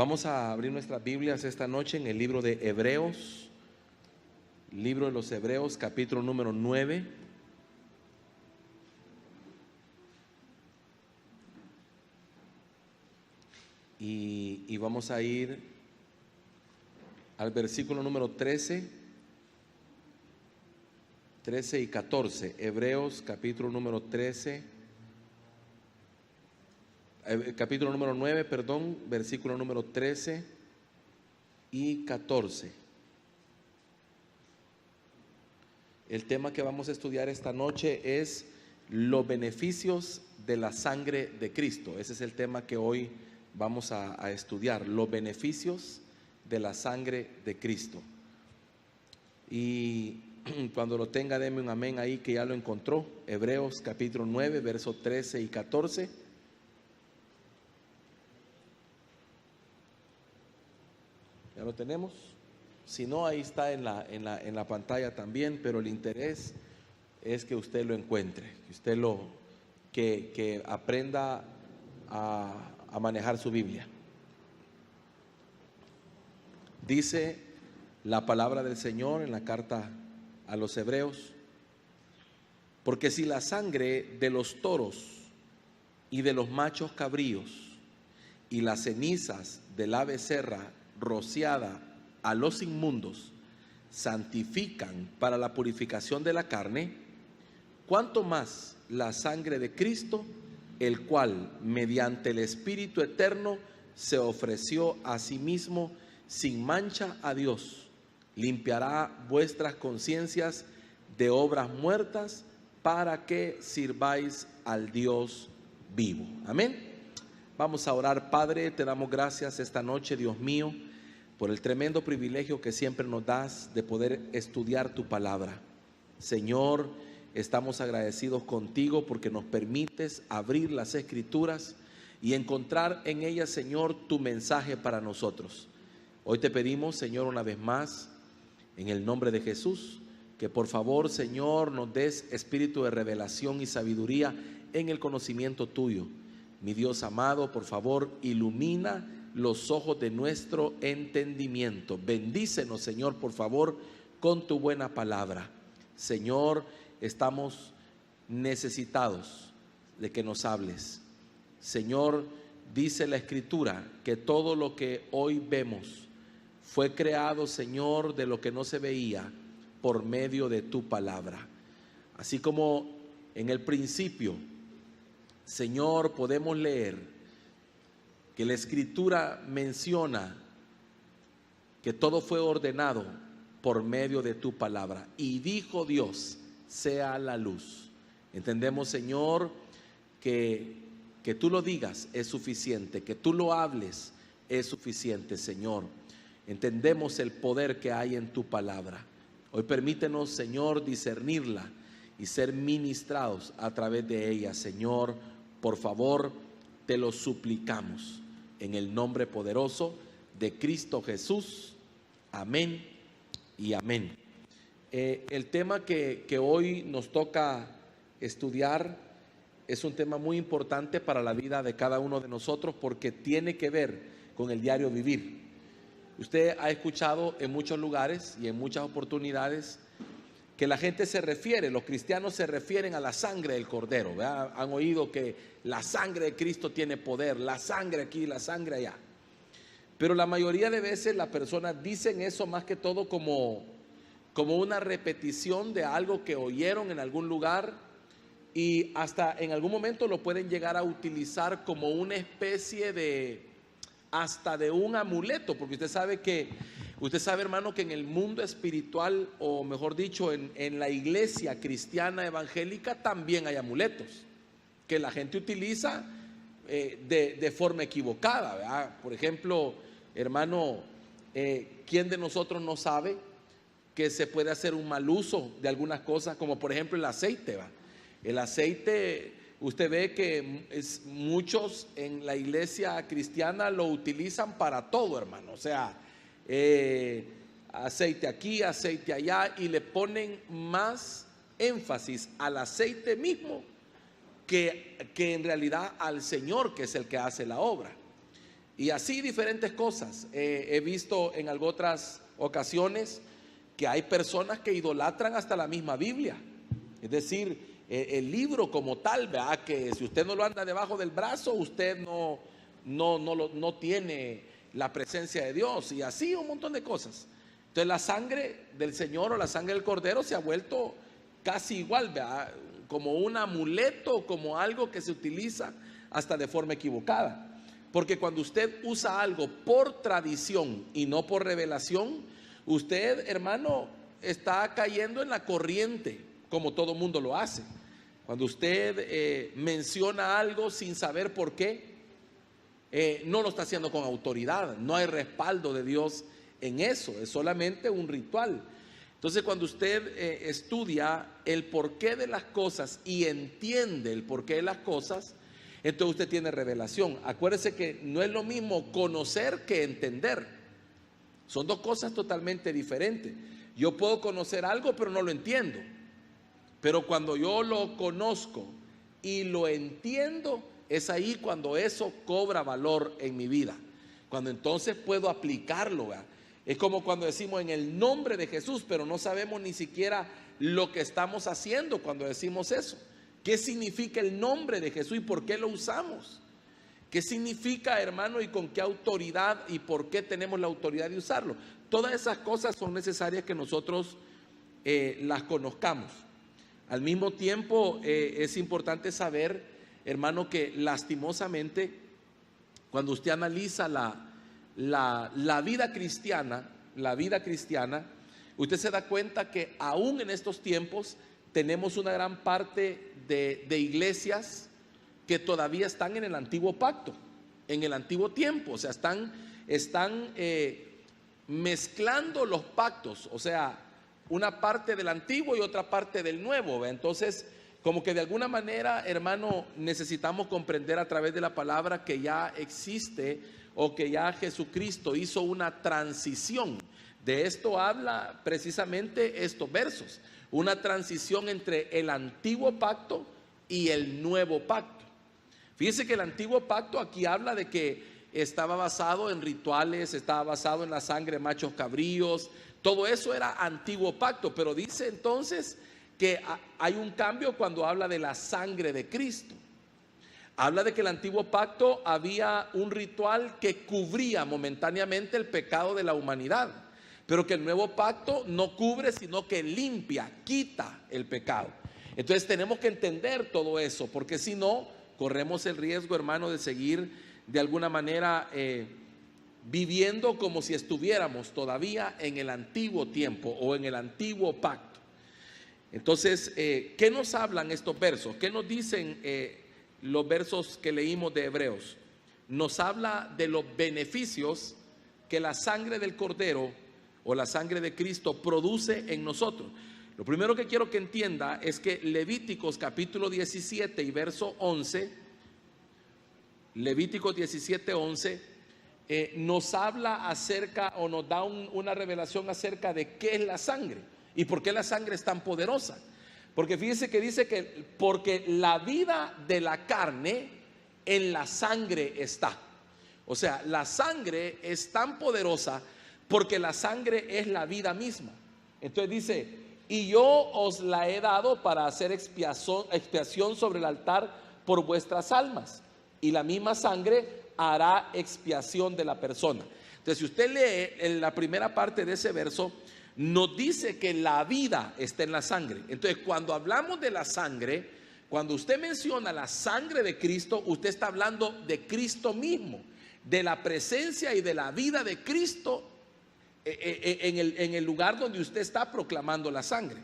Vamos a abrir nuestras Biblias esta noche en el libro de Hebreos, libro de los Hebreos, capítulo número 9. Y vamos a ir al versículo número 13 y 14. Hebreos, capítulo número 9, versículo número 13 y 14. El tema que vamos a estudiar esta noche es los beneficios de la sangre de Cristo. Ese es el tema que hoy vamos a estudiar, los beneficios de la sangre de Cristo. Y cuando lo tenga, deme un amén ahí que ya lo encontró. Hebreos capítulo 9, versos 13 y 14. ¿Ya lo tenemos? Si no, ahí está en la pantalla también, pero el interés es que usted lo encuentre, que aprenda a manejar su Biblia. Dice la palabra del Señor en la carta a los Hebreos: porque si la sangre de los toros y de los machos cabríos y las cenizas de la becerra rociada a los inmundos santifican para la purificación de la carne, cuánto más la sangre de Cristo, el cual mediante el Espíritu eterno se ofreció a sí mismo sin mancha a Dios, limpiará vuestras conciencias de obras muertas para que sirváis al Dios vivo. Amén. Vamos a orar. Padre, te damos gracias esta noche, Dios mío, por el tremendo privilegio que siempre nos das de poder estudiar tu palabra. Señor, estamos agradecidos contigo porque nos permites abrir las Escrituras y encontrar en ellas, Señor, tu mensaje para nosotros. Hoy te pedimos, Señor, una vez más, en el nombre de Jesús, que por favor, Señor, nos des espíritu de revelación y sabiduría en el conocimiento tuyo. Mi Dios amado, por favor, ilumina los ojos de nuestro entendimiento. Bendícenos, Señor, por favor, con tu buena palabra. Señor, estamos necesitados de que nos hables. Señor, dice la Escritura que todo lo que hoy vemos fue creado, Señor, de lo que no se veía por medio de tu palabra. Así como en el principio, Señor, podemos leer que la Escritura menciona que todo fue ordenado por medio de tu palabra. Y dijo Dios, sea la luz. Entendemos, Señor, que tú lo digas es suficiente, que tú lo hables es suficiente, Señor. Entendemos el poder que hay en tu palabra. Hoy permítenos, Señor, discernirla y ser ministrados a través de ella, Señor. Por favor, te lo suplicamos en el nombre poderoso de Cristo Jesús. Amén y amén. El tema que hoy nos toca estudiar es un tema muy importante para la vida de cada uno de nosotros porque tiene que ver con el diario vivir. Usted ha escuchado en muchos lugares y en muchas oportunidades que la gente los cristianos se refieren a la sangre del Cordero, ¿verdad? Han oído que la sangre de Cristo tiene poder, la sangre aquí, la sangre allá. Pero la mayoría de veces las personas dicen eso más que todo como una repetición de algo que oyeron en algún lugar, y hasta en algún momento lo pueden llegar a utilizar como una especie de un amuleto, porque usted sabe, hermano, que en el mundo espiritual, o mejor dicho, en la iglesia cristiana evangélica también hay amuletos que la gente utiliza de forma equivocada, ¿verdad? Por ejemplo, hermano, ¿quién de nosotros no sabe que se puede hacer un mal uso de algunas cosas, como por ejemplo el aceite, ¿va? El aceite, usted ve que muchos en la iglesia cristiana lo utilizan para todo, hermano. O sea, aceite aquí, aceite allá, y le ponen más énfasis al aceite mismo que en realidad al Señor, que es el que hace la obra. Y así diferentes cosas. He visto en otras ocasiones que hay personas que idolatran hasta la misma Biblia. Es decir, el libro como tal, ¿verdad? Que si usted no lo anda debajo del brazo, usted no tiene la presencia de Dios. Y así un montón de cosas. Entonces la sangre del Señor o la sangre del Cordero se ha vuelto casi igual, ¿verdad? Como un amuleto, como algo que se utiliza hasta de forma equivocada. Porque cuando usted usa algo por tradición y no por revelación, usted, hermano, está cayendo en la corriente, como todo mundo lo hace. Cuando usted menciona algo sin saber por qué, no lo está haciendo con autoridad, no hay respaldo de Dios en eso, es solamente un ritual. Entonces, cuando usted estudia el porqué de las cosas y entiende el porqué de las cosas, entonces usted tiene revelación. Acuérdese que no es lo mismo conocer que entender. Son dos cosas totalmente diferentes. Yo puedo conocer algo, pero no lo entiendo. Pero cuando yo lo conozco y lo entiendo, es ahí cuando eso cobra valor en mi vida. Cuando entonces puedo aplicarlo, ¿verdad? Es como cuando decimos en el nombre de Jesús, pero no sabemos ni siquiera lo que estamos haciendo cuando decimos eso. ¿Qué significa el nombre de Jesús y por qué lo usamos? ¿Qué significa, hermano, y con qué autoridad y por qué tenemos la autoridad de usarlo? Todas esas cosas son necesarias que nosotros las conozcamos. Al mismo tiempo es importante saber, hermano, que lastimosamente cuando usted analiza la vida cristiana, usted se da cuenta que aún en estos tiempos tenemos una gran parte de iglesias que todavía están en el antiguo pacto, en el antiguo tiempo. O sea, están mezclando los pactos, o sea, una parte del antiguo y otra parte del nuevo, ¿ve? Entonces, como que de alguna manera, hermano, necesitamos comprender a través de la palabra que ya existe o que ya Jesucristo hizo una transición. De esto habla precisamente estos versos, una transición entre el antiguo pacto y el nuevo pacto. Fíjense que el antiguo pacto aquí habla de que estaba basado en rituales, estaba basado en la sangre de machos cabríos, todo eso era antiguo pacto, pero dice entonces que hay un cambio cuando habla de la sangre de Cristo. Habla de que el antiguo pacto había un ritual que cubría momentáneamente el pecado de la humanidad, pero que el nuevo pacto no cubre, sino que limpia, quita el pecado. Entonces tenemos que entender todo eso, porque si no, corremos el riesgo, hermano, de seguir de alguna manera viviendo como si estuviéramos todavía en el antiguo tiempo o en el antiguo pacto. Entonces, ¿qué nos hablan estos versos? ¿Qué nos dicen los versos que leímos de Hebreos? Nos habla de los beneficios que la sangre del Cordero o la sangre de Cristo produce en nosotros. Lo primero que quiero que entienda es que Levíticos capítulo 17 y verso 11, Levíticos 17, 11, nos habla acerca o nos da una revelación acerca de qué es la sangre y por qué la sangre es tan poderosa. Porque fíjese que dice que porque la vida de la carne en la sangre está. O sea, la sangre es tan poderosa porque la sangre es la vida misma. Entonces dice, y yo os la he dado para hacer expiación sobre el altar por vuestras almas, y la misma sangre hará expiación de la persona. Entonces, si usted lee en la primera parte de ese verso, nos dice que la vida está en la sangre. Entonces, cuando hablamos de la sangre, cuando usted menciona la sangre de Cristo, usted está hablando de Cristo mismo, de la presencia y de la vida de Cristo en el lugar donde usted está proclamando la sangre.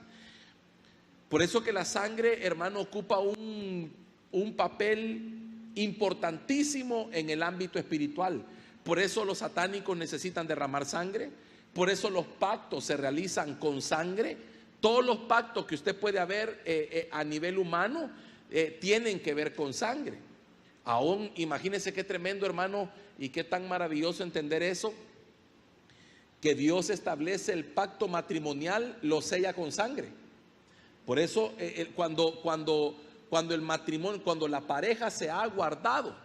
Por eso que la sangre, hermano, ocupa un papel importantísimo en el ámbito espiritual. Por eso los satánicos necesitan derramar sangre, por eso los pactos se realizan con sangre. Todos los pactos que usted puede haber a nivel humano tienen que ver con sangre. Aún imagínense qué tremendo, hermano, y qué tan maravilloso entender eso, que Dios establece el pacto matrimonial, lo sella con sangre. Por eso cuando el matrimonio, cuando la pareja se ha guardado,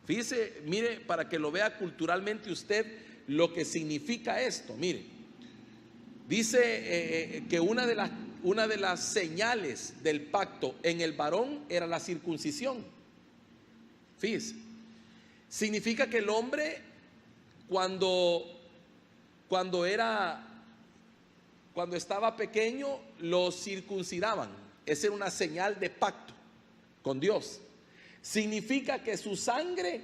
Fíjese, mire, para que lo vea culturalmente usted lo que significa esto. Mire, dice que una de las señales del pacto en el varón era la circuncisión. Fíjese, significa que el hombre cuando estaba pequeño lo circuncidaban. Esa era una señal de pacto con Dios. Significa que su sangre,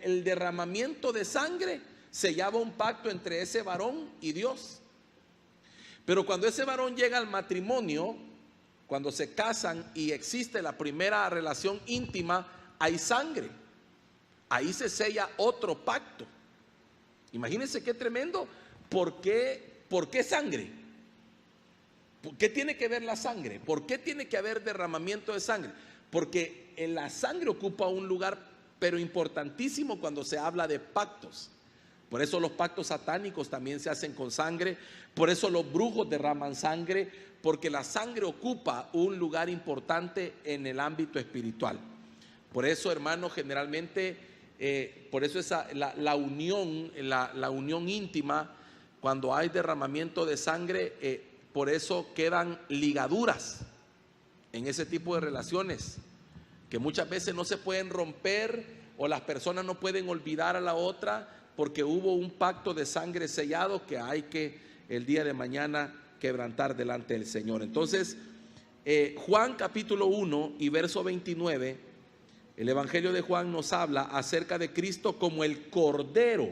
el derramamiento de sangre, sellaba un pacto entre ese varón y Dios. Pero cuando ese varón llega al matrimonio, cuando se casan y existe la primera relación íntima, hay sangre. Ahí se sella otro pacto. Imagínense qué tremendo. ¿Por qué sangre? ¿Por qué tiene que ver la sangre? ¿Por qué tiene que haber derramamiento de sangre? Porque la sangre ocupa un lugar pero importantísimo cuando se habla de pactos. Por eso los pactos satánicos también se hacen con sangre. Por eso los brujos derraman sangre, porque la sangre ocupa un lugar importante en el ámbito espiritual. Por eso, hermanos, generalmente, por eso la unión íntima, cuando hay derramamiento de sangre, por eso quedan ligaduras en ese tipo de relaciones, que muchas veces no se pueden romper, o las personas no pueden olvidar a la otra, porque hubo un pacto de sangre sellado que hay que el día de mañana quebrantar delante del Señor. Entonces, Juan capítulo 1 y verso 29, el Evangelio de Juan nos habla acerca de Cristo como el Cordero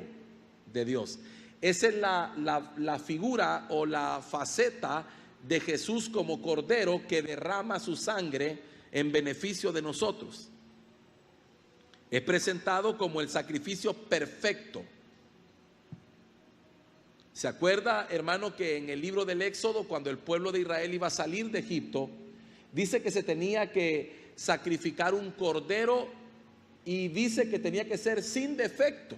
de Dios. Esa es la figura o la faceta de Jesús como Cordero que derrama su sangre en beneficio de nosotros. Es presentado como el sacrificio perfecto. ¿Se acuerda, hermano, que en el libro del Éxodo, cuando el pueblo de Israel iba a salir de Egipto, dice que se tenía que sacrificar un cordero y dice que tenía que ser sin defecto?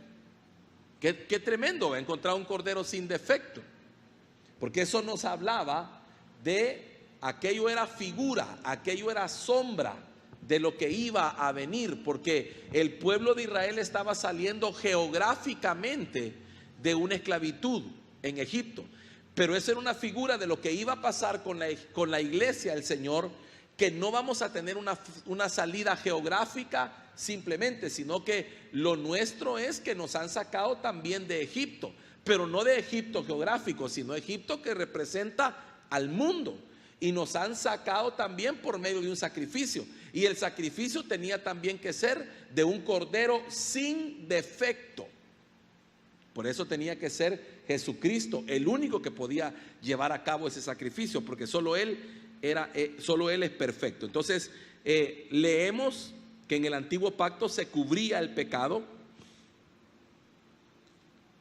Qué tremendo encontrar un cordero sin defecto, porque eso nos hablaba de aquello era figura, aquello era sombra de lo que iba a venir, porque el pueblo de Israel estaba saliendo geográficamente de una esclavitud en Egipto, pero eso era una figura de lo que iba a pasar con la iglesia del Señor, que no vamos a tener una salida geográfica simplemente, sino que lo nuestro es que nos han sacado también de Egipto, pero no de Egipto geográfico, sino Egipto que representa al mundo, y nos han sacado también por medio de un sacrificio, y el sacrificio tenía también que ser de un cordero sin defecto. Por eso tenía que ser Jesucristo el único que podía llevar a cabo ese sacrificio, porque solo Él es perfecto. Entonces leemos que en el antiguo pacto se cubría el pecado,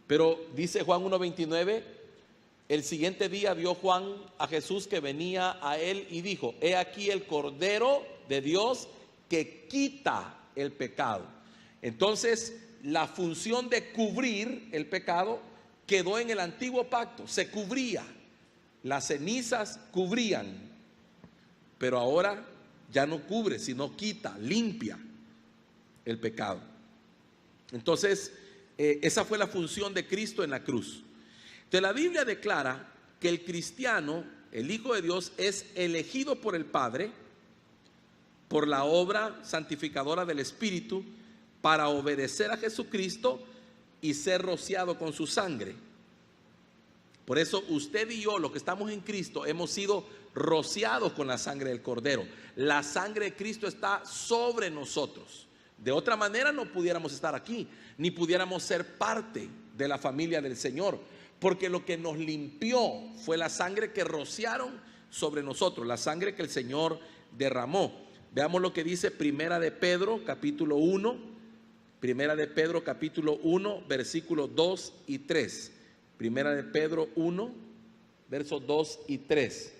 pero dice Juan 1:29, el siguiente día vio Juan a Jesús que venía a él y dijo: he aquí el Cordero de Dios que quita el pecado. Entonces la función de cubrir el pecado quedó en el antiguo pacto, se cubría, las cenizas cubrían, pero ahora ya no cubre, sino quita, limpia el pecado. Entonces, esa fue la función de Cristo en la cruz. Entonces, la Biblia declara que el cristiano, el Hijo de Dios, es elegido por el Padre, por la obra santificadora del Espíritu, para obedecer a Jesucristo y ser rociado con su sangre. Por eso usted y yo, los que estamos en Cristo, hemos sido rociados con la sangre del Cordero. La sangre de Cristo está sobre nosotros. De otra manera no pudiéramos estar aquí, ni pudiéramos ser parte de la familia del Señor, porque lo que nos limpió fue la sangre que rociaron sobre nosotros, la sangre que el Señor derramó. Veamos lo que dice Primera de Pedro capítulo 1, Primera de Pedro capítulo 1, versículos 2 y 3. Primera de Pedro 1, versos 2 y 3.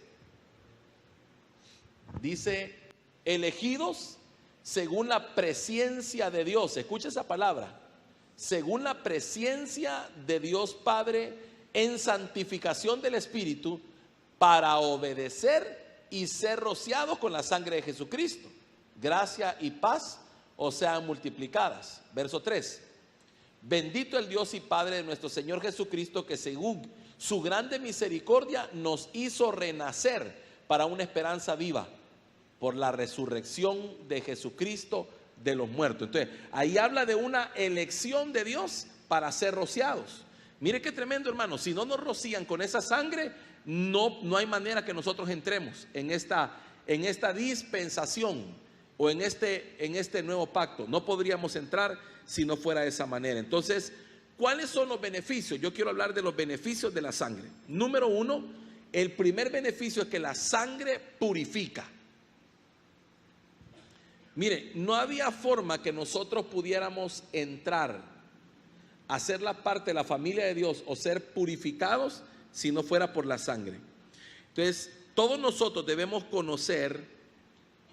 Dice: elegidos según la presencia de Dios. Escucha esa palabra: según la presencia de Dios Padre en santificación del Espíritu, para obedecer y ser rociados con la sangre de Jesucristo. Gracia y paz o sean multiplicadas. Verso 3. Bendito el Dios y Padre de nuestro Señor Jesucristo, que según su grande misericordia nos hizo renacer para una esperanza viva por la resurrección de Jesucristo de los muertos. Entonces, ahí habla de una elección de Dios para ser rociados. Mire qué tremendo, hermano. Si no nos rocían con esa sangre, no hay manera que nosotros entremos en esta dispensación o en este nuevo pacto. No podríamos entrar si no fuera de esa manera. Entonces, ¿cuáles son los beneficios? Yo quiero hablar de los beneficios de la sangre. Número 1, el primer beneficio es que la sangre purifica. Mire, no había forma que nosotros pudiéramos entrar a ser la parte de la familia de Dios o ser purificados si no fuera por la sangre. Entonces, todos nosotros debemos conocer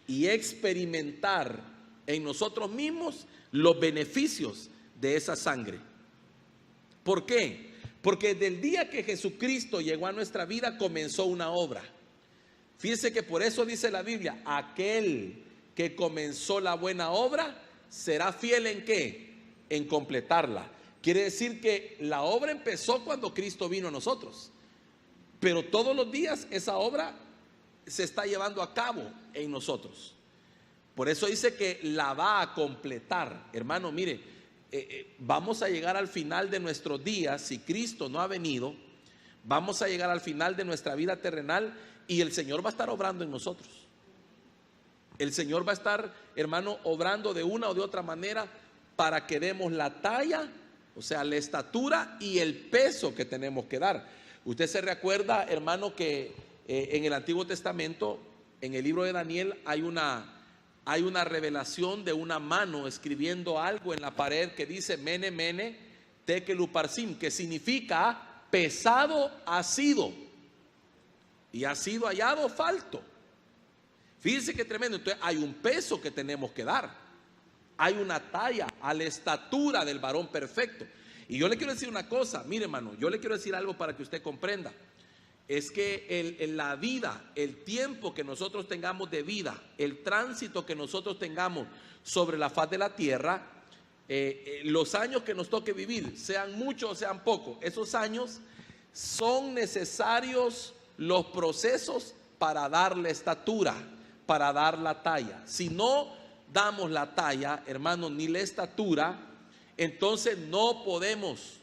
y experimentar en nosotros mismos los beneficios de esa sangre. ¿Por qué? Porque desde el día que Jesucristo llegó a nuestra vida comenzó una obra. Fíjese que por eso dice la Biblia, aquel que comenzó la buena obra será fiel ¿en qué? En completarla. Quiere decir que la obra empezó cuando Cristo vino a nosotros, pero todos los días esa obra se está llevando a cabo en nosotros. Por eso dice que la va a completar. Hermano, mire, vamos a llegar al final de nuestros días. Si Cristo no ha venido, vamos a llegar al final de nuestra vida terrenal y el Señor va a estar obrando en nosotros. El Señor va a estar, hermano, obrando de una o de otra manera para que demos la talla, o sea, la estatura y el peso que tenemos que dar. Usted se recuerda, hermano, que en el Antiguo Testamento, en el libro de Daniel, hay una revelación de una mano escribiendo algo en la pared que dice Mene, Mene, Tekel Uparsim, que significa pesado ha sido y ha sido hallado falto. Fíjense qué tremendo. Entonces hay un peso que tenemos que dar, hay una talla a la estatura del varón perfecto. Y yo le quiero decir una cosa, mire, hermano, yo le quiero decir algo para que usted comprenda. Es que la vida, el tiempo que nosotros tengamos de vida, el tránsito que nosotros tengamos sobre la faz de la tierra, los años que nos toque vivir, sean muchos o sean pocos, esos años son necesarios los procesos para dar la estatura, para dar la talla. Si no damos la talla, hermano, ni la estatura, entonces no podemos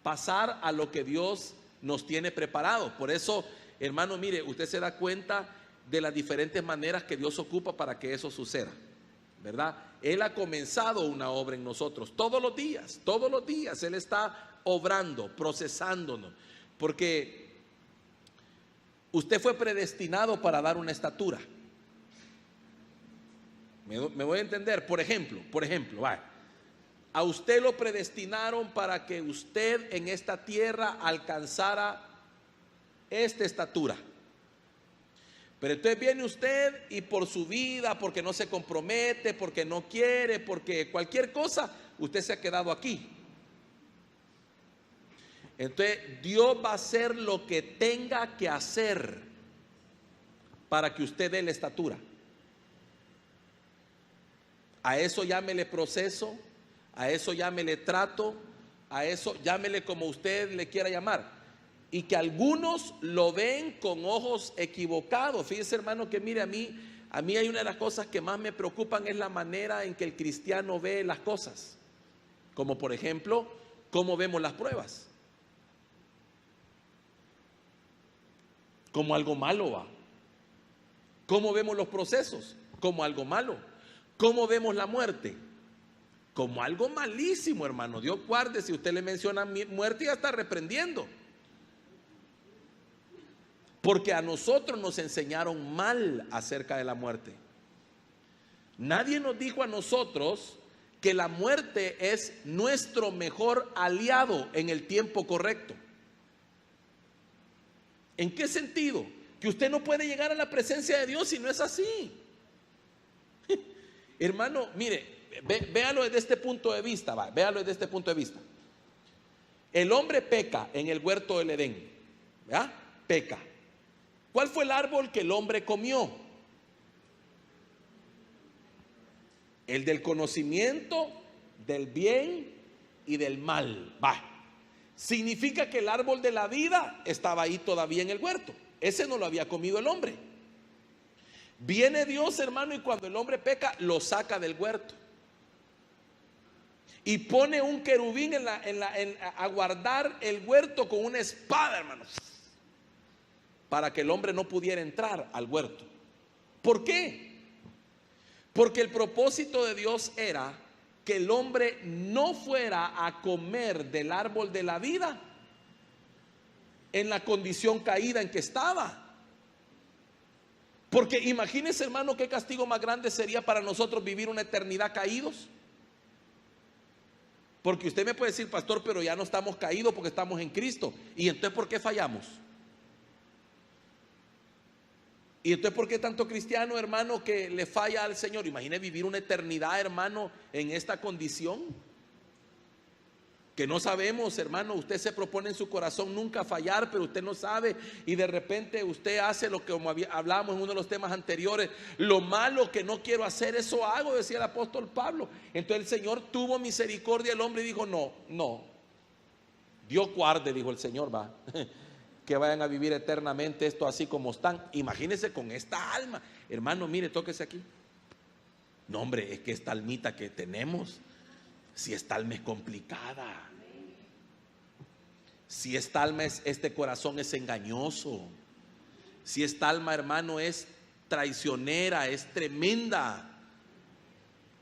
pasar a lo que Dios nos tiene preparado. Por eso, hermano, mire, usted se da cuenta de las diferentes maneras que Dios ocupa para que eso suceda, ¿verdad? Él ha comenzado una obra en nosotros todos los días Él está obrando, procesándonos, porque usted fue predestinado para dar una estatura. ¿Me voy a entender? Por ejemplo, vaya. A usted lo predestinaron para que usted en esta tierra alcanzara esta estatura. Pero entonces viene usted y por su vida, porque no se compromete, porque no quiere, porque cualquier cosa, usted se ha quedado aquí. Entonces Dios va a hacer lo que tenga que hacer para que usted dé la estatura. A eso llámele proceso, a eso llámele trato, a eso llámele como usted le quiera llamar. Y que algunos lo ven con ojos equivocados. Fíjese, hermano, que mire, a mí hay una de las cosas que más me preocupan es la manera en que el cristiano ve las cosas. Como por ejemplo, cómo vemos las pruebas. Como algo malo, va. ¿Cómo vemos los procesos? Como algo malo. ¿Cómo vemos la muerte? Como algo malísimo, hermano. Dios guarde, si usted le menciona muerte, ya está reprendiendo. Porque a nosotros nos enseñaron mal acerca de la muerte. Nadie nos dijo a nosotros que la muerte es nuestro mejor aliado en el tiempo correcto. ¿En qué sentido? Que usted no puede llegar a la presencia de Dios si no es así. Hermano, mire, véalo desde este punto de vista, véalo desde este punto de vista. El hombre peca en el huerto del Edén, ¿verdad? Peca. ¿Cuál fue el árbol que el hombre comió? El del conocimiento del bien y del mal. Va. Significa que el árbol de la vida estaba ahí todavía en el huerto. Ese no lo había comido el hombre. Viene Dios, hermano, y cuando el hombre peca, lo saca del huerto. Y pone un querubín a guardar el huerto con una espada, hermanos, para que el hombre no pudiera entrar al huerto. ¿Por qué? Porque el propósito de Dios era que el hombre no fuera a comer del árbol de la vida en la condición caída en que estaba. Porque imagínese, hermano, qué castigo más grande sería para nosotros vivir una eternidad caídos. Porque usted me puede decir, pastor, pero ya no estamos caídos porque estamos en Cristo. ¿Y entonces por qué fallamos? ¿Y entonces por qué tanto cristiano, hermano, que le falla al Señor? Imagine vivir una eternidad, hermano, en esta condición. Que no sabemos, hermano, usted se propone en su corazón nunca fallar, pero usted no sabe y de repente usted hace lo que hablábamos en uno de los temas anteriores. Lo malo que no quiero hacer, eso hago, decía el apóstol Pablo. Entonces el Señor tuvo misericordia del hombre y dijo, no, Dios guarde, dijo el Señor, va, que vayan a vivir eternamente esto así como están. Imagínense con esta alma, hermano, mire, tóquese aquí. No, hombre, es que esta almita que tenemos, si esta alma es complicada, si esta alma este corazón es engañoso, si esta alma, hermano, es traicionera, es tremenda.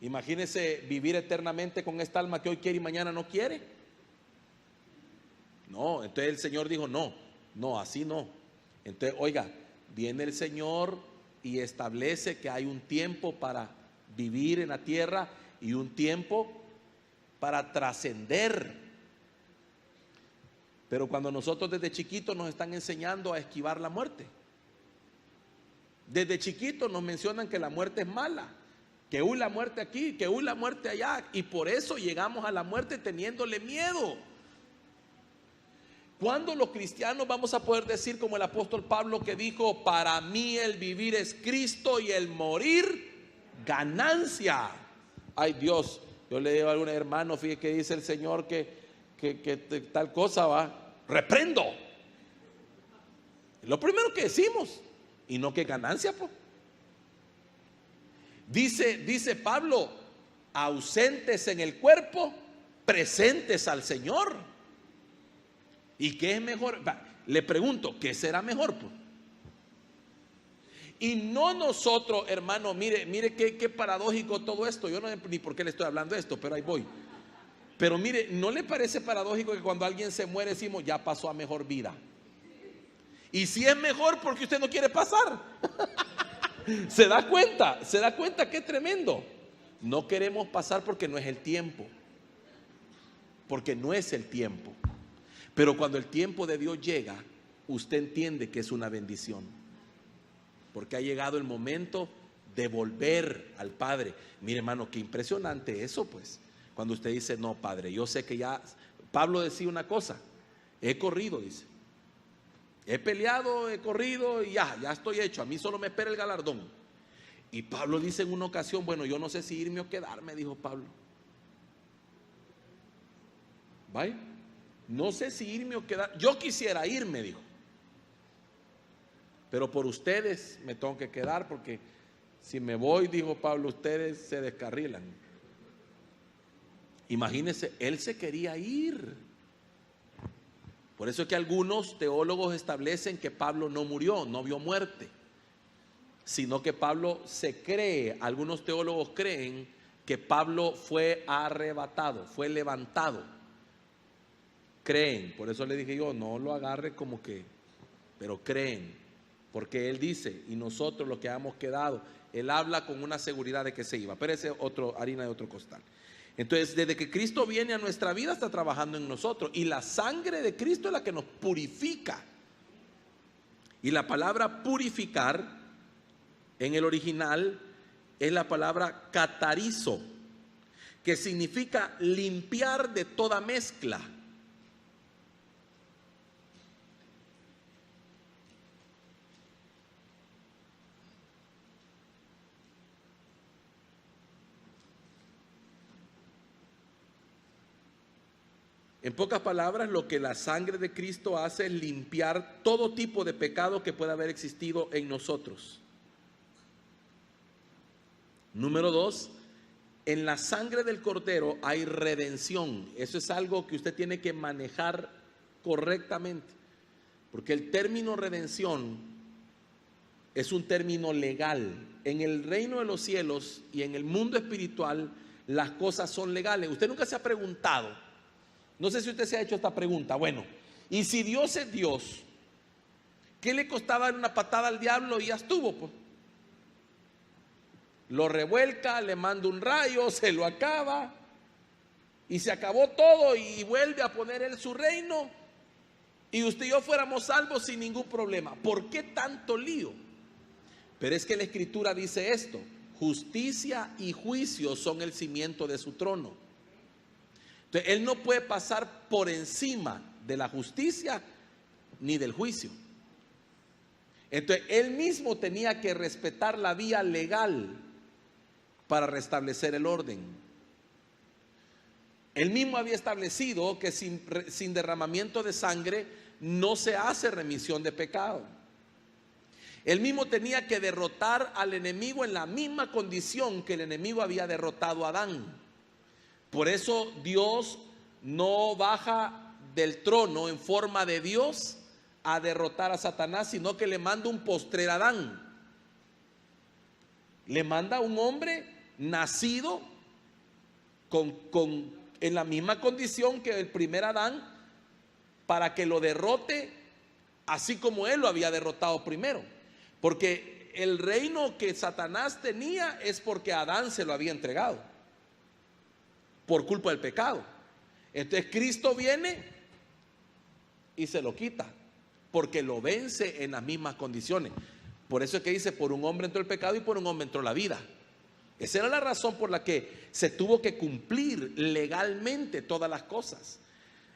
Imagínese vivir eternamente con esta alma que hoy quiere y mañana no quiere. No, entonces el Señor dijo, no, así no. Entonces, oiga, viene el Señor y establece que hay un tiempo para vivir en la tierra y un tiempo para trascender. Pero cuando nosotros desde chiquitos nos están enseñando a esquivar la muerte, desde chiquitos nos mencionan que la muerte es mala, que la muerte aquí, que la muerte allá, y por eso llegamos a la muerte teniéndole miedo. ¿Cuándo los cristianos vamos a poder decir como el apóstol Pablo, que dijo, para mí el vivir es Cristo y el morir ganancia? Ay, Dios, yo le digo a algún hermano, fíjate que dice el Señor que tal cosa va, reprendo. Es lo primero que decimos, y no que ganancia, pues. Dice Pablo, ausentes en el cuerpo, presentes al Señor. ¿Y qué es mejor? Le pregunto, ¿qué será mejor, pues? Y no nosotros, hermano, mire qué paradójico todo esto. Yo no sé ni por qué le estoy hablando de esto, pero ahí voy. Pero mire, ¿no le parece paradójico que cuando alguien se muere decimos, ya pasó a mejor vida? Y si es mejor, porque usted no quiere pasar. ¿Se da cuenta? ¿Se da cuenta qué tremendo? No queremos pasar porque no es el tiempo. Porque no es el tiempo. Pero cuando el tiempo de Dios llega, usted entiende que es una bendición. Porque ha llegado el momento de volver al Padre. Mire, hermano, qué impresionante eso, pues. Cuando usted dice, no, Padre, yo sé que ya. Pablo decía una cosa, he corrido, dice. He peleado, he corrido y ya estoy hecho. A mí solo me espera el galardón. Y Pablo dice en una ocasión, bueno, yo no sé si irme o quedarme, dijo Pablo. ¿Vaya? No sé si irme o quedar. Yo quisiera irme, dijo. Pero por ustedes me tengo que quedar, porque si me voy, dijo Pablo, ustedes se descarrilan. Imagínense, él se quería ir. Por eso es que algunos teólogos establecen que Pablo no murió, no vio muerte, sino que Pablo algunos teólogos creen que Pablo fue arrebatado, fue levantado. Creen, por eso le dije yo, no lo agarre como que, pero creen, porque él dice, y nosotros los que hemos quedado, él habla con una seguridad de que se iba, pero ese es harina de otro costal. Entonces, desde que Cristo viene a nuestra vida, está trabajando en nosotros, y la sangre de Cristo es la que nos purifica. Y la palabra purificar en el original es la palabra catarizo, que significa limpiar de toda mezcla. En pocas palabras, lo que la sangre de Cristo hace es limpiar todo tipo de pecado que pueda haber existido en nosotros. Número 2, en la sangre del Cordero hay redención. Eso es algo que usted tiene que manejar correctamente, porque el término redención es un término legal. En el reino de los cielos y en el mundo espiritual las cosas son legales. Usted nunca se ha preguntado, no sé si usted se ha hecho esta pregunta, bueno, y si Dios es Dios, ¿qué le costaba dar una patada al diablo y ya estuvo? Pues lo revuelca, le manda un rayo, se lo acaba y se acabó todo, y vuelve a poner él su reino y usted y yo fuéramos salvos sin ningún problema. ¿Por qué tanto lío? Pero es que la Escritura dice esto: justicia y juicio son el cimiento de su trono. Entonces él no puede pasar por encima de la justicia ni del juicio. Entonces él mismo tenía que respetar la vía legal para restablecer el orden. Él mismo había establecido que sin derramamiento de sangre no se hace remisión de pecado. Él mismo tenía que derrotar al enemigo en la misma condición que el enemigo había derrotado a Adán. Por eso Dios no baja del trono en forma de Dios a derrotar a Satanás, sino que le manda un postrer Adán. Le manda a un hombre nacido en la misma condición que el primer Adán, para que lo derrote así como él lo había derrotado primero. Porque el reino que Satanás tenía es porque Adán se lo había entregado por culpa del pecado. Entonces Cristo viene y se lo quita, porque lo vence en las mismas condiciones. Por eso es que dice: por un hombre entró el pecado y por un hombre entró la vida. Esa era la razón por la que se tuvo que cumplir legalmente todas las cosas.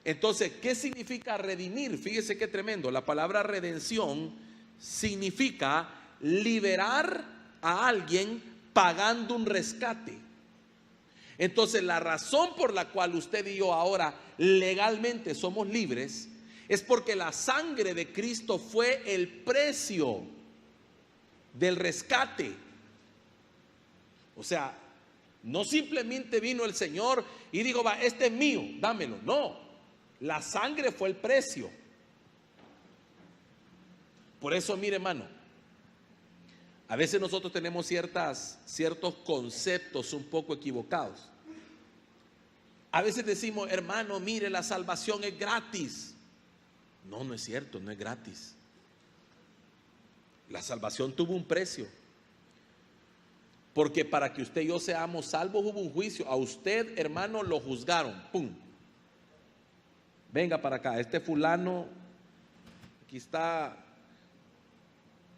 Entonces, ¿qué significa redimir? Fíjese qué tremendo. La palabra redención significa liberar a alguien pagando un rescate. Entonces, la razón por la cual usted y yo ahora legalmente somos libres es porque la sangre de Cristo fue el precio del rescate. O sea, no simplemente vino el Señor y dijo: va, este es mío, dámelo. No, la sangre fue el precio. Por eso, mire, hermano, a veces nosotros tenemos ciertos conceptos un poco equivocados. A veces decimos: hermano, mire, la salvación es gratis. No, no es cierto, no es gratis. La salvación tuvo un precio. Porque para que usted y yo seamos salvos hubo un juicio. A usted, hermano, lo juzgaron. ¡Pum! Venga para acá, este fulano, aquí está,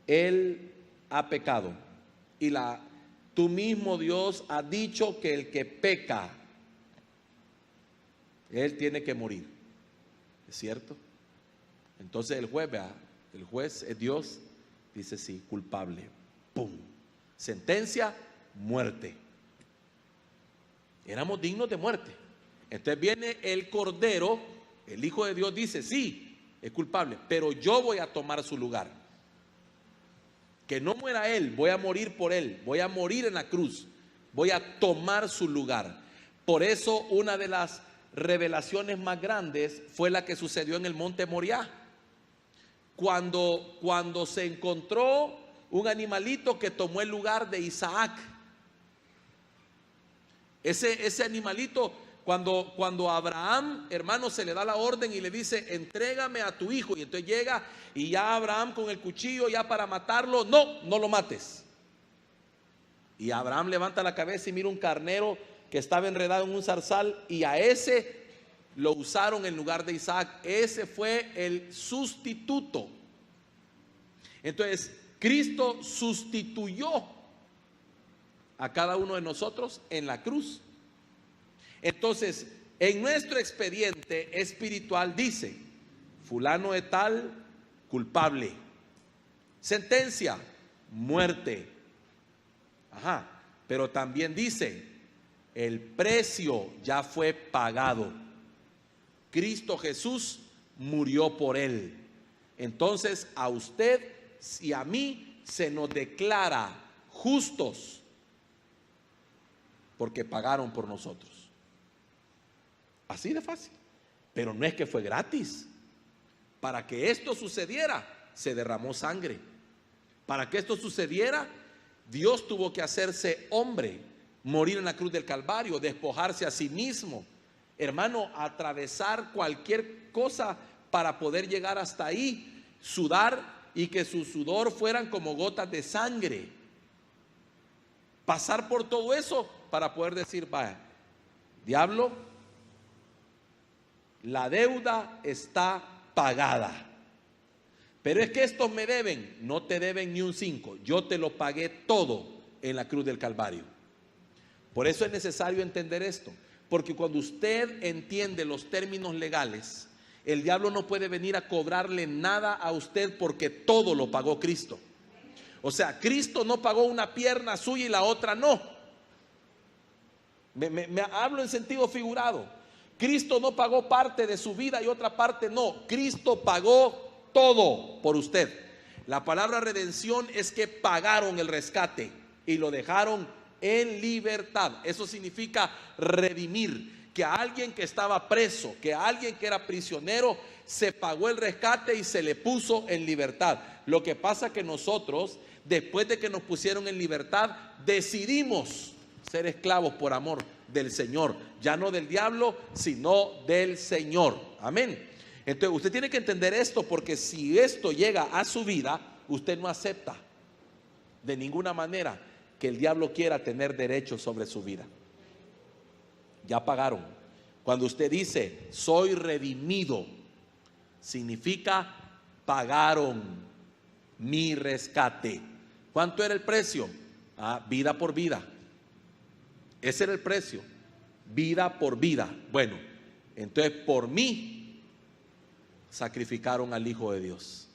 él ha pecado. Y tú mismo, Dios, ha dicho que el que peca, él tiene que morir. ¿Es cierto? Entonces el juez es Dios, dice: sí, culpable. ¡Pum! Sentencia: muerte. Éramos dignos de muerte. Entonces viene el Cordero, el Hijo de Dios, dice: sí, es culpable, pero yo voy a tomar su lugar. Que no muera él, voy a morir por él, voy a morir en la cruz, voy a tomar su lugar. Por eso una de las revelaciones más grandes fue la que sucedió en el monte Moriah, cuando se encontró un animalito que tomó el lugar de Isaac. Ese animalito, cuando a Abraham, hermano, se le da la orden y le dice: entrégame a tu hijo, y entonces llega y ya Abraham con el cuchillo ya para matarlo: no lo mates. Y Abraham levanta la cabeza y mira un carnero que estaba enredado en un zarzal, y a ese lo usaron en lugar de Isaac. Ese fue el sustituto. Entonces Cristo sustituyó a cada uno de nosotros en la cruz. Entonces, en nuestro expediente espiritual dice: fulano de tal, culpable. Sentencia: muerte. Ajá. Pero también dice: el precio ya fue pagado. Cristo Jesús murió por él. Entonces a usted y a mí se nos declara justos porque pagaron por nosotros. Así de fácil. Pero no es que fue gratis. Para que esto sucediera, se derramó sangre. Para que esto sucediera, Dios tuvo que hacerse hombre, morir en la cruz del Calvario, despojarse a sí mismo. Hermano, atravesar cualquier cosa para poder llegar hasta ahí, sudar y que su sudor fueran como gotas de sangre. Pasar por todo eso para poder decir, vaya, diablo, la deuda está pagada. Pero es que estos me deben. No te deben ni un 5. Yo te lo pagué todo en la cruz del Calvario. Por eso es necesario entender esto. Porque cuando usted entiende los términos legales, el diablo no puede venir a cobrarle nada a usted porque todo lo pagó Cristo. O sea, Cristo no pagó una pierna suya y la otra no. Me hablo en sentido figurado. Cristo no pagó parte de su vida y otra parte no. Cristo pagó todo por usted. La palabra redención es que pagaron el rescate y lo dejaron en libertad. Eso significa redimir, que a alguien que estaba preso, que a alguien que era prisionero, se pagó el rescate y se le puso en libertad. Lo que pasa es que nosotros, después de que nos pusieron en libertad, decidimos ser esclavos por amor del Señor, ya no del diablo, sino del Señor. Amén. Entonces usted tiene que entender esto, porque si esto llega a su vida, usted no acepta de ninguna manera que el diablo quiera tener derecho sobre su vida. Ya pagaron. Cuando usted dice soy redimido, significa pagaron mi rescate. ¿Cuánto era el precio? Vida por vida. Ese era el precio, vida por vida. Bueno, entonces por mí sacrificaron al Hijo de Dios.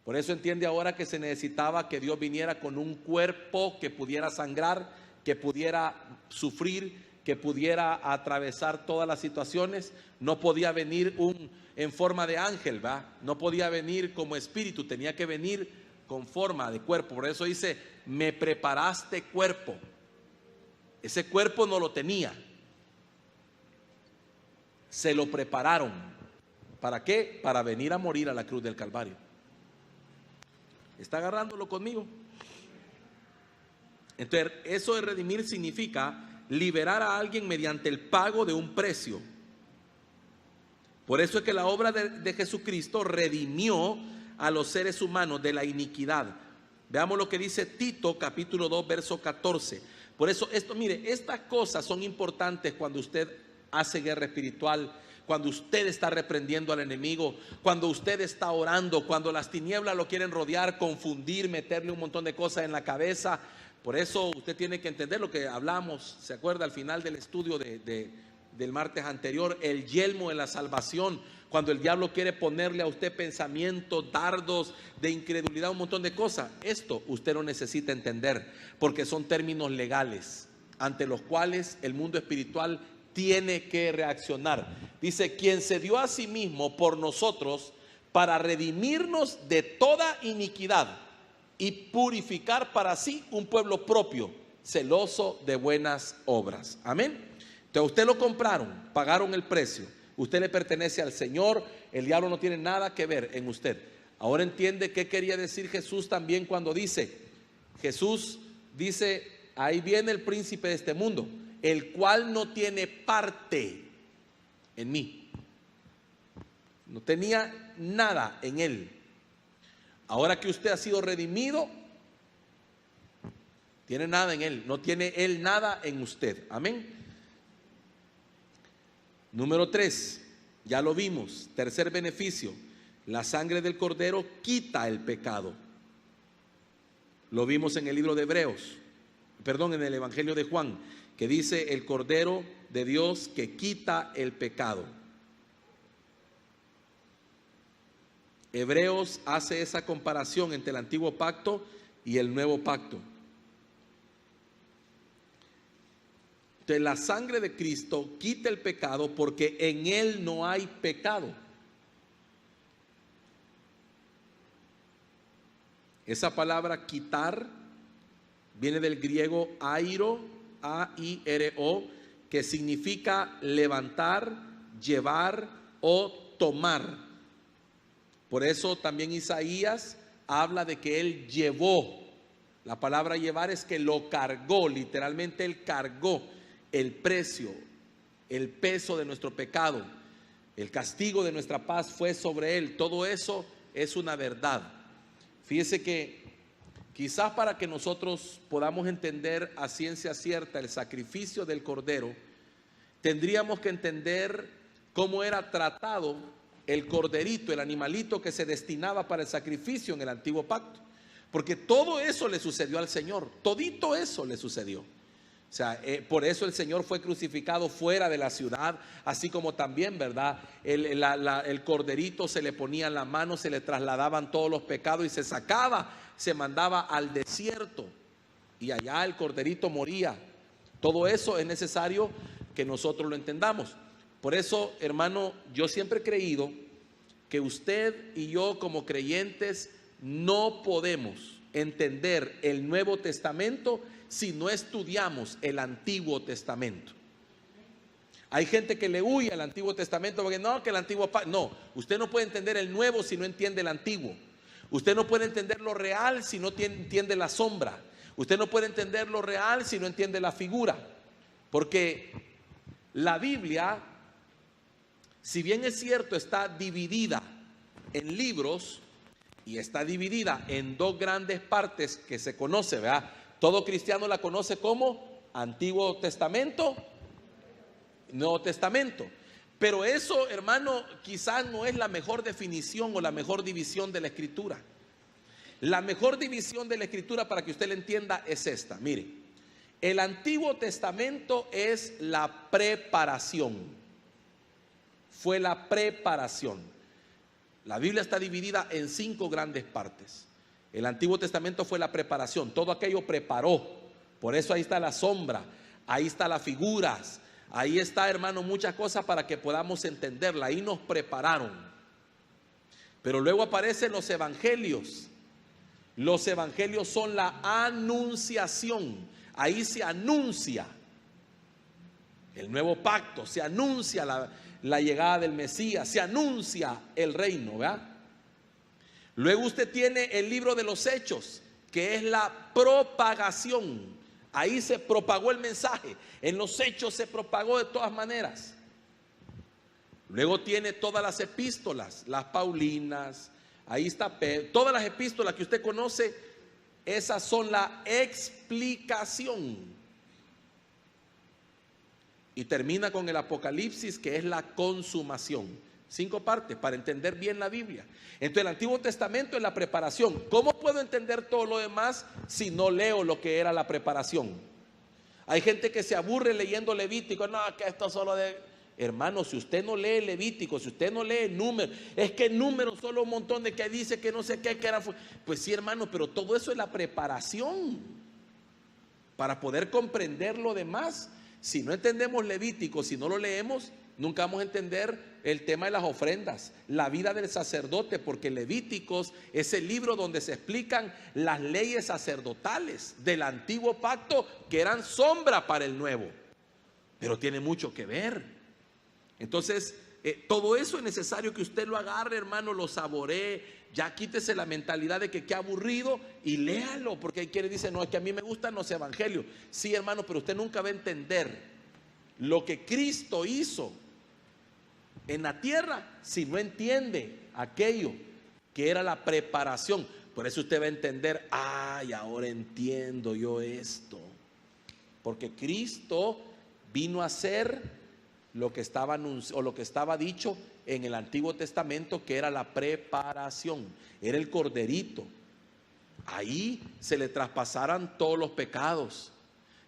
Por eso entiende ahora que se necesitaba que Dios viniera con un cuerpo que pudiera sangrar, que pudiera sufrir, que pudiera atravesar todas las situaciones. No podía venir en forma de ángel, ¿va? No podía venir como espíritu, tenía que venir con forma de cuerpo. Por eso dice, me preparaste cuerpo. Ese cuerpo no lo tenía. Se lo prepararon. ¿Para qué? Para venir a morir a la cruz del Calvario. ¿Está agarrándolo conmigo? Entonces, eso de redimir significa liberar a alguien mediante el pago de un precio. Por eso es que la obra de Jesucristo redimió a los seres humanos de la iniquidad. Veamos lo que dice Tito capítulo 2 verso 14. Por eso mire, estas cosas son importantes cuando usted hace guerra espiritual, cuando usted está reprendiendo al enemigo, cuando usted está orando, cuando las tinieblas lo quieren rodear, confundir, meterle un montón de cosas en la cabeza. Por eso usted tiene que entender lo que hablamos, ¿se acuerda al final del estudio del martes anterior? El yelmo de la salvación. Cuando el diablo quiere ponerle a usted pensamientos, dardos de incredulidad, un montón de cosas. Esto usted lo necesita entender, porque son términos legales ante los cuales el mundo espiritual tiene que reaccionar. Dice, quien se dio a sí mismo por nosotros para redimirnos de toda iniquidad y purificar para sí un pueblo propio, celoso de buenas obras. Amén. Entonces usted lo compraron, pagaron el precio. Usted le pertenece al Señor, el diablo no tiene nada que ver en usted. Ahora entiende qué quería decir Jesús también cuando dice, Jesús dice, ahí viene el príncipe de este mundo, el cual no tiene parte en mí. No tenía nada en él. Ahora que usted ha sido redimido, tiene nada en él, no tiene él nada en usted. Amén. Número 3, ya lo vimos. Tercer beneficio, la sangre del cordero quita el pecado. Lo vimos en el libro de Hebreos, en el Evangelio de Juan, que dice el cordero de Dios que quita el pecado. Hebreos hace esa comparación entre el antiguo pacto y el nuevo pacto. Entonces la sangre de Cristo quita el pecado porque en Él no hay pecado. Esa palabra quitar viene del griego airo, A-I-R-O, que significa levantar, llevar o tomar. Por eso también Isaías habla de que Él llevó. La palabra llevar es que lo cargó, literalmente Él cargó el precio, el peso de nuestro pecado. El castigo de nuestra paz fue sobre Él. Todo eso es una verdad. Fíjese que quizás para que nosotros podamos entender a ciencia cierta el sacrificio del Cordero, tendríamos que entender cómo era tratado el corderito, el animalito que se destinaba para el sacrificio en el antiguo pacto. Porque todo eso le sucedió al Señor, todito eso le sucedió. O sea, por eso el Señor fue crucificado fuera de la ciudad, así como también, ¿verdad? El corderito se le ponía en la mano, se le trasladaban todos los pecados y se sacaba, se mandaba al desierto y allá el corderito moría. Todo eso es necesario que nosotros lo entendamos. Por eso, hermano, yo siempre he creído que usted y yo como creyentes no podemos entender el Nuevo Testamento si no estudiamos el Antiguo Testamento. Hay gente que le huye al Antiguo Testamento porque no, que el Antiguo... No, usted no puede entender el Nuevo si no entiende el Antiguo. Usted no puede entender lo real si no entiende la sombra. Usted no puede entender lo real si no entiende la figura. Porque la Biblia, si bien es cierto, está dividida en libros y está dividida en dos grandes partes que se conoce, ¿verdad? Todo cristiano la conoce como Antiguo Testamento, Nuevo Testamento. Pero eso, hermano, quizás no es la mejor definición o la mejor división de la Escritura. La mejor división de la Escritura, para que usted la entienda, es esta. Mire, el Antiguo Testamento es la preparación. Fue la preparación. La Biblia está dividida en 5 grandes partes. El Antiguo Testamento fue la preparación, todo aquello preparó. Por eso ahí está la sombra, ahí está las figuras, ahí está, hermano, muchas cosas para que podamos entenderla. Ahí nos prepararon. Pero luego aparecen los evangelios. Los evangelios son la anunciación. Ahí se anuncia el nuevo pacto, se anuncia la llegada del Mesías, se anuncia el reino, ¿verdad? Luego usted tiene el libro de los Hechos, que es la propagación. Ahí se propagó el mensaje. En los Hechos se propagó de todas maneras. Luego tiene todas las epístolas, las Paulinas. Ahí está Pedro. Todas las epístolas que usted conoce, esas son la explicación. Y termina con el Apocalipsis, que es la consumación. 5 partes para entender bien la Biblia. Entonces el Antiguo Testamento es la preparación. ¿Cómo puedo entender todo lo demás si no leo lo que era la preparación? Hay gente que se aburre leyendo Levítico. No, que esto solo de... Hermano, si usted no lee Levítico, si usted no lee Números, es que Números solo un montón de que dice que no sé qué, que era... Pues sí, hermano, pero todo eso es la preparación para poder comprender lo demás. Si no entendemos Levítico, si no lo leemos, nunca vamos a entender el tema de las ofrendas, la vida del sacerdote, porque Levíticos es el libro donde se explican las leyes sacerdotales del antiguo pacto, que eran sombra para el nuevo, pero tiene mucho que ver. Entonces, todo eso es necesario que usted lo agarre, hermano, lo saboree. Ya quítese la mentalidad de que qué aburrido y léalo, porque hay quienes dicen, no, es que a mí me gustan los evangelios. Sí, hermano, pero usted nunca va a entender lo que Cristo hizo en la tierra si no entiende aquello que era la preparación. Por eso usted va a entender, ay, ahora entiendo yo esto, porque Cristo vino a hacer lo que estaba anunciado, o lo que estaba dicho en el Antiguo Testamento, que era la preparación, era el corderito. Ahí se le traspasaran todos los pecados,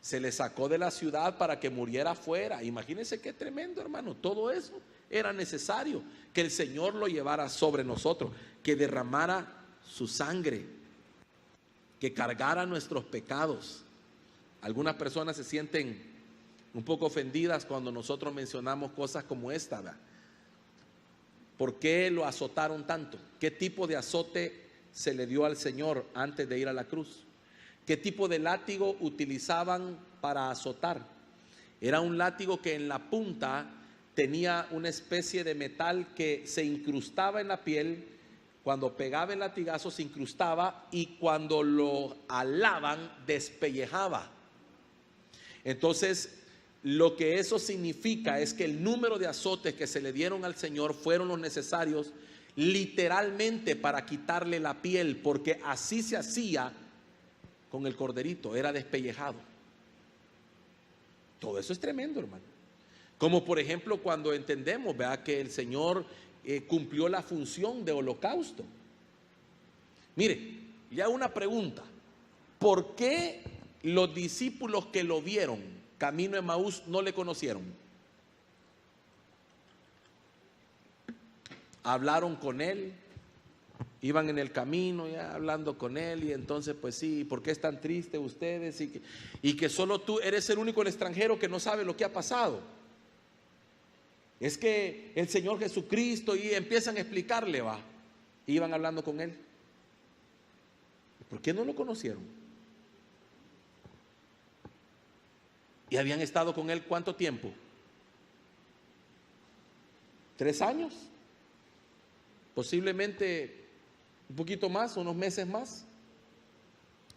se le sacó de la ciudad para que muriera afuera. Imagínense qué tremendo, hermano. Todo eso era necesario, que el Señor lo llevara sobre nosotros, que derramara su sangre, que cargara nuestros pecados. Algunas personas se sienten un poco ofendidas cuando nosotros mencionamos cosas como esta, ¿verdad? ¿Por qué lo azotaron tanto? ¿Qué tipo de azote se le dio al Señor antes de ir a la cruz? ¿Qué tipo de látigo utilizaban para azotar? Era un látigo que en la punta tenía una especie de metal que se incrustaba en la piel. Cuando pegaba el latigazo se incrustaba y cuando lo alaban despellejaba. Entonces, lo que eso significa es que el número de azotes que se le dieron al Señor fueron los necesarios literalmente para quitarle la piel, porque así se hacía con el corderito, era despellejado. Todo eso es tremendo, hermano. Como por ejemplo cuando entendemos, ¿verdad?, que el Señor cumplió la función de holocausto. Mire, le hago una pregunta. ¿Por qué los discípulos que lo vieron camino a Emaús no le conocieron? Hablaron con él, iban en el camino ya hablando con él, y entonces pues sí, ¿por qué están tristes ustedes? Y que solo tú eres el único, el extranjero, que no sabe lo que ha pasado. Es que el Señor Jesucristo, y empiezan a explicarle, va. Iban hablando con él. ¿Por qué no lo conocieron? Y habían estado con él ¿cuánto tiempo? 3 años. Posiblemente un poquito más, unos meses más.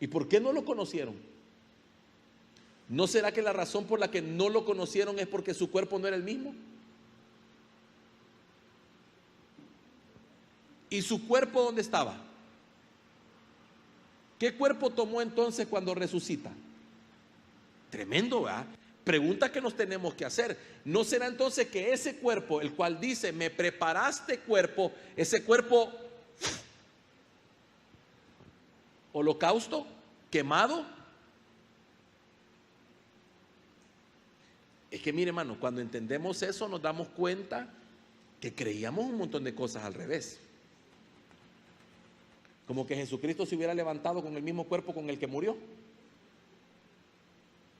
¿Y por qué no lo conocieron? ¿No será que la razón por la que no lo conocieron es porque su cuerpo no era el mismo? ¿Y su cuerpo dónde estaba? ¿Qué cuerpo tomó entonces cuando resucita? Tremendo, ¿verdad? Pregunta que nos tenemos que hacer. ¿No será entonces que ese cuerpo, el cual dice, me preparaste cuerpo, ese cuerpo holocausto, quemado? Es que mire, hermano, cuando entendemos eso nos damos cuenta que creíamos un montón de cosas al revés. Como que Jesucristo se hubiera levantado con el mismo cuerpo con el que murió,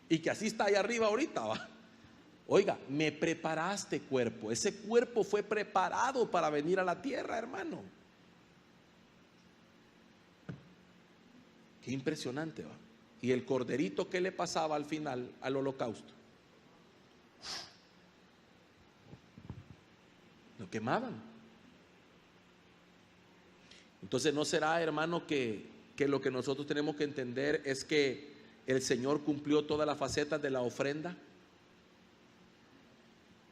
y que así está ahí arriba ahorita, ¿va? Oiga, me preparaste cuerpo. Ese cuerpo fue preparado para venir a la tierra, hermano. Qué impresionante, ¿va? Y el corderito, ¿qué le pasaba al final al holocausto? Lo quemaban. Entonces, ¿no será, hermano, que lo que nosotros tenemos que entender es que el Señor cumplió todas las facetas de la ofrenda?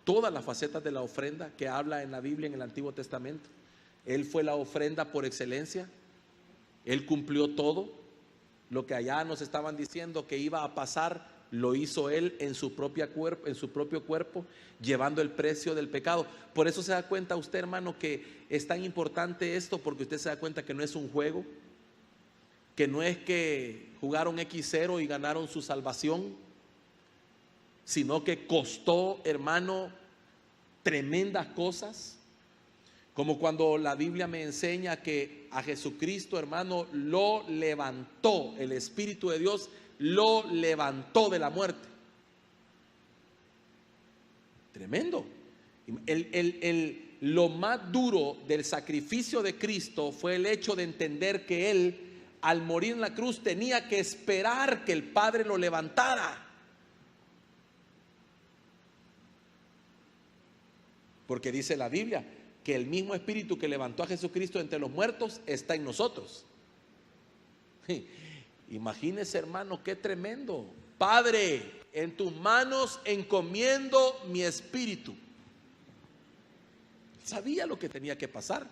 Todas las facetas de la ofrenda que habla en la Biblia, en el Antiguo Testamento. Él fue la ofrenda por excelencia. Él cumplió todo. Lo que allá nos estaban diciendo que iba a pasar, lo hizo Él en su propio cuerpo, llevando el precio del pecado. Por eso se da cuenta usted, hermano, que es tan importante esto, porque usted se da cuenta que no es un juego, que no es que jugaron X0 y ganaron su salvación, sino que costó, hermano, tremendas cosas. Como cuando la Biblia me enseña que a Jesucristo, hermano, lo levantó, el Espíritu de Dios lo levantó de la muerte. Tremendo. Lo más duro del sacrificio de Cristo fue el hecho de entender que Él, al morir en la cruz, tenía que esperar que el Padre lo levantara. Porque dice la Biblia que el mismo Espíritu que levantó a Jesucristo entre los muertos está en nosotros. Imagínese, hermano, qué tremendo. Padre, en tus manos encomiendo mi espíritu. Sabía lo que tenía que pasar.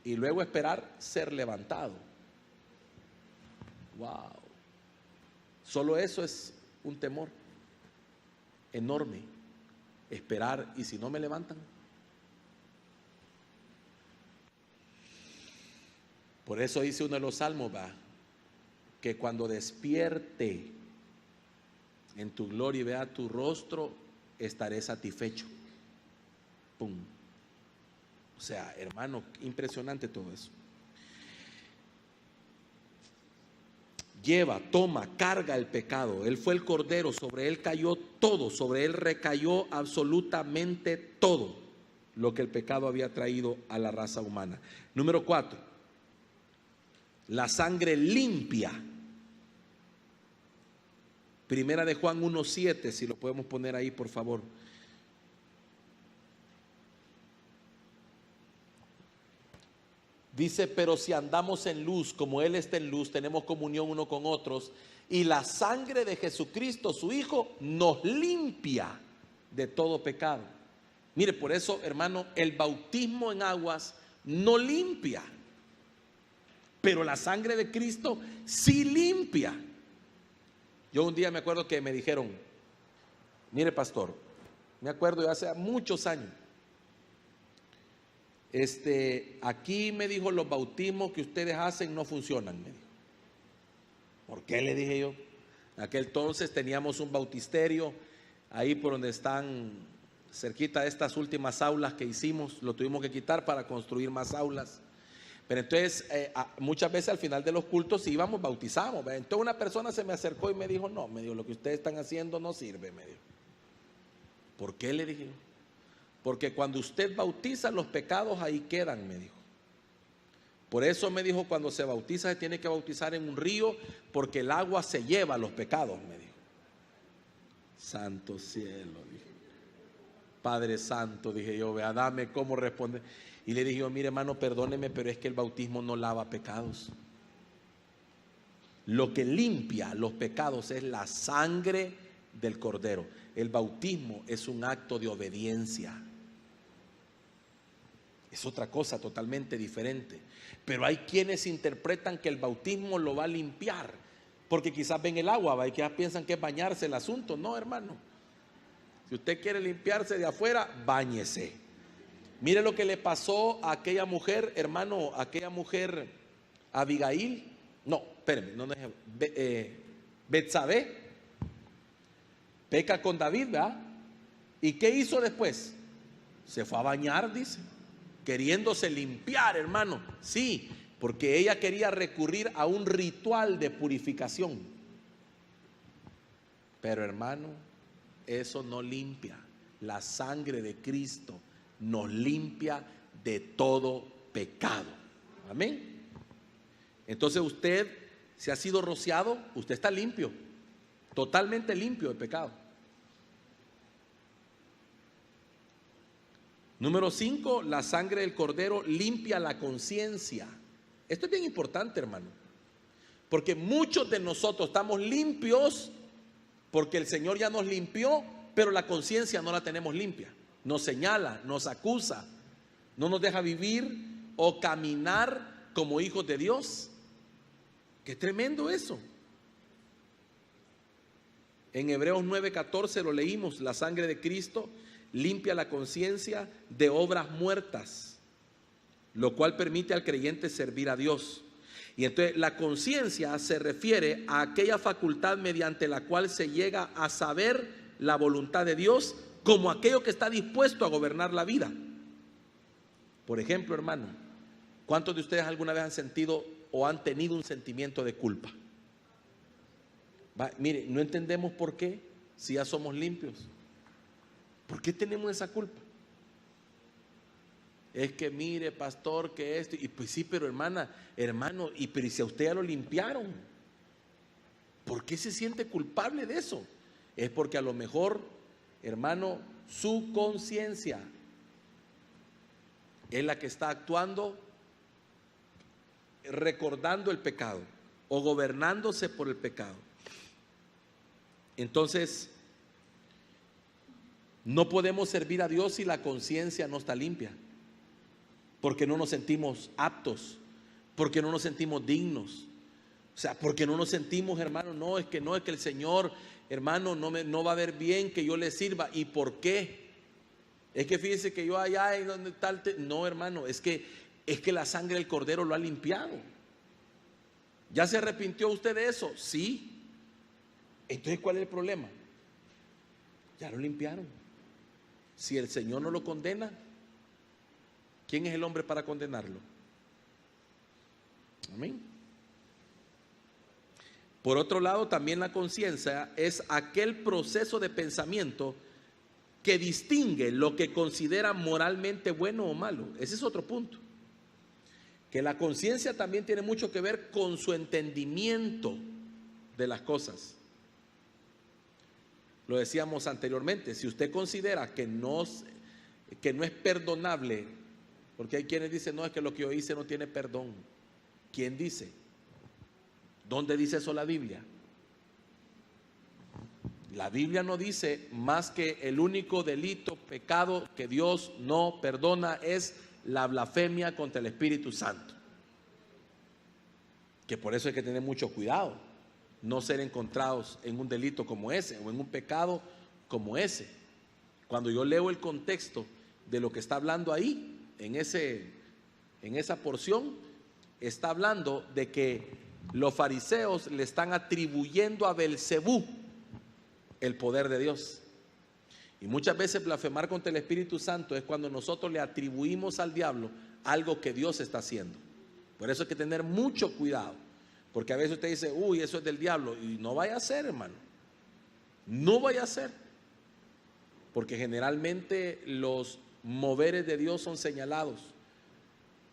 Y luego esperar ser levantado. Wow. Solo eso es un temor enorme. Esperar, y si no me levantan. Por eso dice uno de los salmos, va, que cuando despierte en tu gloria y vea tu rostro, estaré satisfecho. Pum. O sea, hermano, impresionante todo eso. lleva, toma, carga el pecado. Él fue el Cordero, sobre Él cayó todo, sobre Él recayó absolutamente todo lo que el pecado había traído a la raza humana. Número 4, la sangre limpia. Primera de Juan 1:7, si lo podemos poner ahí, por favor. Dice, pero si andamos en luz, como Él está en luz, tenemos comunión uno con otros, y la sangre de Jesucristo, su Hijo, nos limpia de todo pecado. Mire, por eso, hermano, el bautismo en aguas no limpia, pero la sangre de Cristo sí limpia. Yo un día me acuerdo que me dijeron, mire pastor, me acuerdo de hace muchos años, aquí me dijo, los bautismos que ustedes hacen no funcionan, me dijo. ¿Por qué? Le dije yo. En aquel entonces teníamos un bautisterio ahí por donde están cerquita de estas últimas aulas que hicimos, lo tuvimos que quitar para construir más aulas. Pero entonces muchas veces al final de los cultos íbamos, bautizamos. Entonces una persona se me acercó y me dijo, no, me dijo, lo que ustedes están haciendo no sirve, me dijo. ¿Por qué? Le dije yo. Porque cuando usted bautiza, los pecados ahí quedan, me dijo. Por eso me dijo, cuando se bautiza se tiene que bautizar en un río, porque el agua se lleva los pecados, me dijo. Santo cielo, dije. Padre santo, dije yo, vea, dame cómo responder. Y le dije yo, mire hermano, perdóneme, pero es que el bautismo no lava pecados. Lo que limpia los pecados es la sangre del Cordero. El bautismo es un acto de obediencia. Es otra cosa totalmente diferente. Pero hay quienes interpretan que el bautismo lo va a limpiar, porque quizás ven el agua, y quizás piensan que es bañarse el asunto. No, hermano. Si usted quiere limpiarse de afuera, báñese. Mire lo que le pasó a aquella mujer, hermano, aquella mujer Abigail. No, espérenme, no es Betsabé. Peca con David, ¿verdad? ¿Y qué hizo después? Se fue a bañar, dice, queriéndose limpiar, hermano. Sí, porque ella quería recurrir a un ritual de purificación. Pero hermano, eso no limpia. La sangre de Cristo nos limpia de todo pecado. Amén. Entonces usted, si ha sido rociado, usted está limpio, totalmente limpio de pecado. Número 5, la sangre del Cordero limpia la conciencia. Esto es bien importante, hermano, porque muchos de nosotros estamos limpios porque el Señor ya nos limpió, pero la conciencia no la tenemos limpia. Nos señala, nos acusa, no nos deja vivir o caminar como hijos de Dios. Qué tremendo eso. En Hebreos 9:14 lo leímos, la sangre de Cristo limpia la conciencia de obras muertas, lo cual permite al creyente servir a Dios. Y entonces la conciencia se refiere a aquella facultad mediante la cual se llega a saber la voluntad de Dios como aquello que está dispuesto a gobernar la vida. Por ejemplo, hermano, ¿cuántos de ustedes alguna vez han sentido o han tenido un sentimiento de culpa? Mire, no entendemos por qué, si ya somos limpios. ¿Por qué tenemos esa culpa? Es que mire, pastor, que esto, y pues sí, pero hermano, y pero si a usted ya lo limpiaron, ¿por qué se siente culpable de eso? Es porque a lo mejor, hermano, su conciencia es la que está actuando, recordando el pecado o gobernándose por el pecado. Entonces, no podemos servir a Dios si la conciencia no está limpia, porque no nos sentimos aptos, porque no nos sentimos dignos, o sea, porque no nos sentimos, hermano, no es que el Señor, hermano, no va a ver bien que yo le sirva. ¿Y por qué? Es que fíjese que yo allá en donde tal, no, hermano, es que la sangre del Cordero lo ha limpiado. ¿Ya se arrepintió usted de eso? Sí. Entonces, ¿cuál es el problema? Ya lo limpiaron. Si el Señor no lo condena, ¿quién es el hombre para condenarlo? Amén. Por otro lado, también la conciencia es aquel proceso de pensamiento que distingue lo que considera moralmente bueno o malo. Ese es otro punto. Que la conciencia también tiene mucho que ver con su entendimiento de las cosas. Lo decíamos anteriormente, si usted considera que no es perdonable, porque hay quienes dicen, no, es que lo que yo hice no tiene perdón. ¿Quién dice? ¿Dónde dice eso la Biblia? La Biblia no dice más que el único delito, pecado que Dios no perdona es la blasfemia contra el Espíritu Santo. Que por eso hay que tener mucho cuidado, no ser encontrados en un delito como ese o en un pecado como ese. Cuando yo leo el contexto de lo que está hablando ahí, en esa porción, está hablando de que los fariseos le están atribuyendo a Belcebú el poder de Dios. Y muchas veces blasfemar contra el Espíritu Santo es cuando nosotros le atribuimos al diablo algo que Dios está haciendo. Por eso hay que tener mucho cuidado, porque a veces usted dice, uy, eso es del diablo, y no vaya a ser, hermano, no vaya a ser, porque generalmente los moveres de Dios son señalados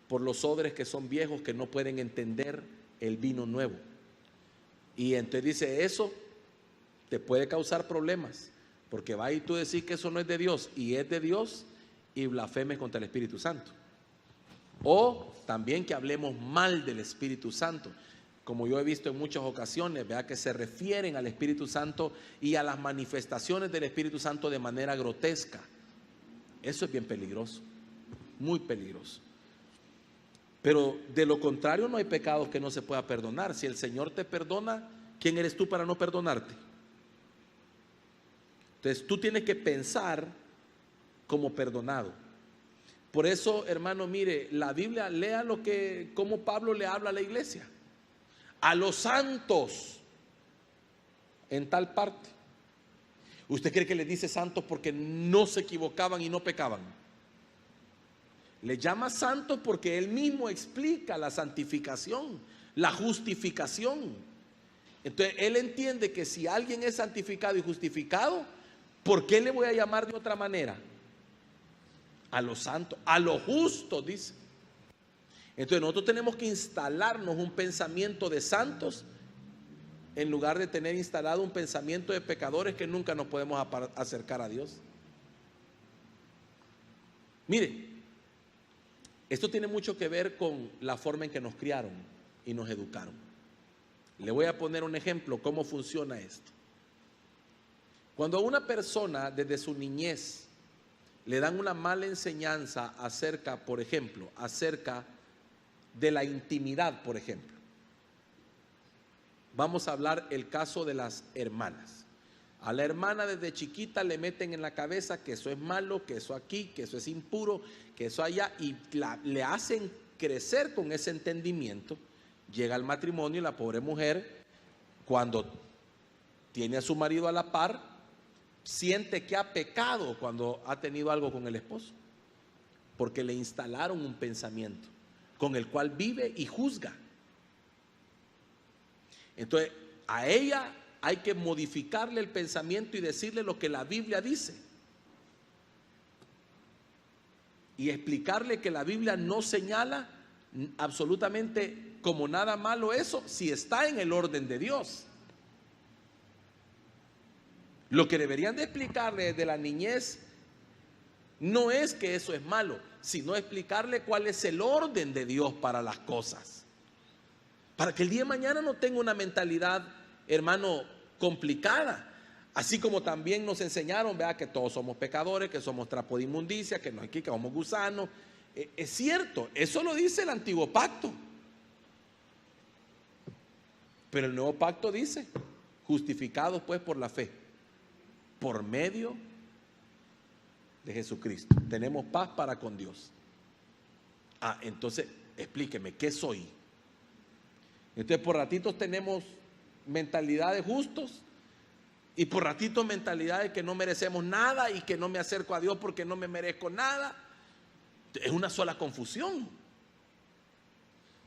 por los odres que son viejos, que no pueden entender el vino nuevo. Y entonces dice, eso te puede causar problemas, porque va y tú decís que eso no es de Dios y es de Dios, y blasfemes contra el Espíritu Santo. O también que hablemos mal del Espíritu Santo, como yo he visto en muchas ocasiones, vea, que se refieren al Espíritu Santo y a las manifestaciones del Espíritu Santo de manera grotesca. Eso es bien peligroso, muy peligroso. Pero de lo contrario, no hay pecados que no se pueda perdonar. Si el Señor te perdona, ¿quién eres tú para no perdonarte? Entonces tú tienes que pensar como perdonado. Por eso, hermano, mire, la Biblia, lea cómo Pablo le habla a la iglesia, a los santos en tal parte. ¿Usted cree que les dice santos porque no se equivocaban y no pecaban? Le llama santos porque él mismo explica la santificación, la justificación. Entonces él entiende que si alguien es santificado y justificado, ¿por qué le voy a llamar de otra manera? A los santos, a los justos, dice. Entonces nosotros tenemos que instalarnos un pensamiento de santos en lugar de tener instalado un pensamiento de pecadores que nunca nos podemos acercar a Dios. Mire, esto tiene mucho que ver con la forma en que nos criaron y nos educaron. Le voy a poner un ejemplo cómo funciona esto. Cuando a una persona desde su niñez le dan una mala enseñanza acerca, por ejemplo, acerca de la intimidad, por ejemplo. Vamos a hablar el caso de las hermanas. A la hermana desde chiquita le meten en la cabeza que eso es malo, que eso aquí, que eso es impuro, que eso allá, y le hacen crecer con ese entendimiento. Llega al matrimonio y la pobre mujer, cuando tiene a su marido a la par, siente que ha pecado cuando ha tenido algo con el esposo, porque le instalaron un pensamiento con el cual vive y juzga. Entonces a ella hay que modificarle el pensamiento y decirle lo que la Biblia dice, y explicarle que la Biblia no señala absolutamente como nada malo eso, si está en el orden de Dios. Lo que deberían de explicarle desde la niñez no es que eso es malo, sino explicarle cuál es el orden de Dios para las cosas, para que el día de mañana no tenga una mentalidad, hermano, complicada. Así como también nos enseñaron, vea, que todos somos pecadores, que somos trapo de inmundicia, que no hay que somos gusanos. Es cierto, eso lo dice el antiguo pacto, pero el nuevo pacto dice, justificados pues por la fe, por medio de Jesucristo, tenemos paz para con Dios. Entonces explíqueme, ¿qué soy? Entonces por ratitos tenemos mentalidad de justos y por ratitos mentalidad de que no merecemos nada y que no me acerco a Dios porque no me merezco nada. Es una sola confusión.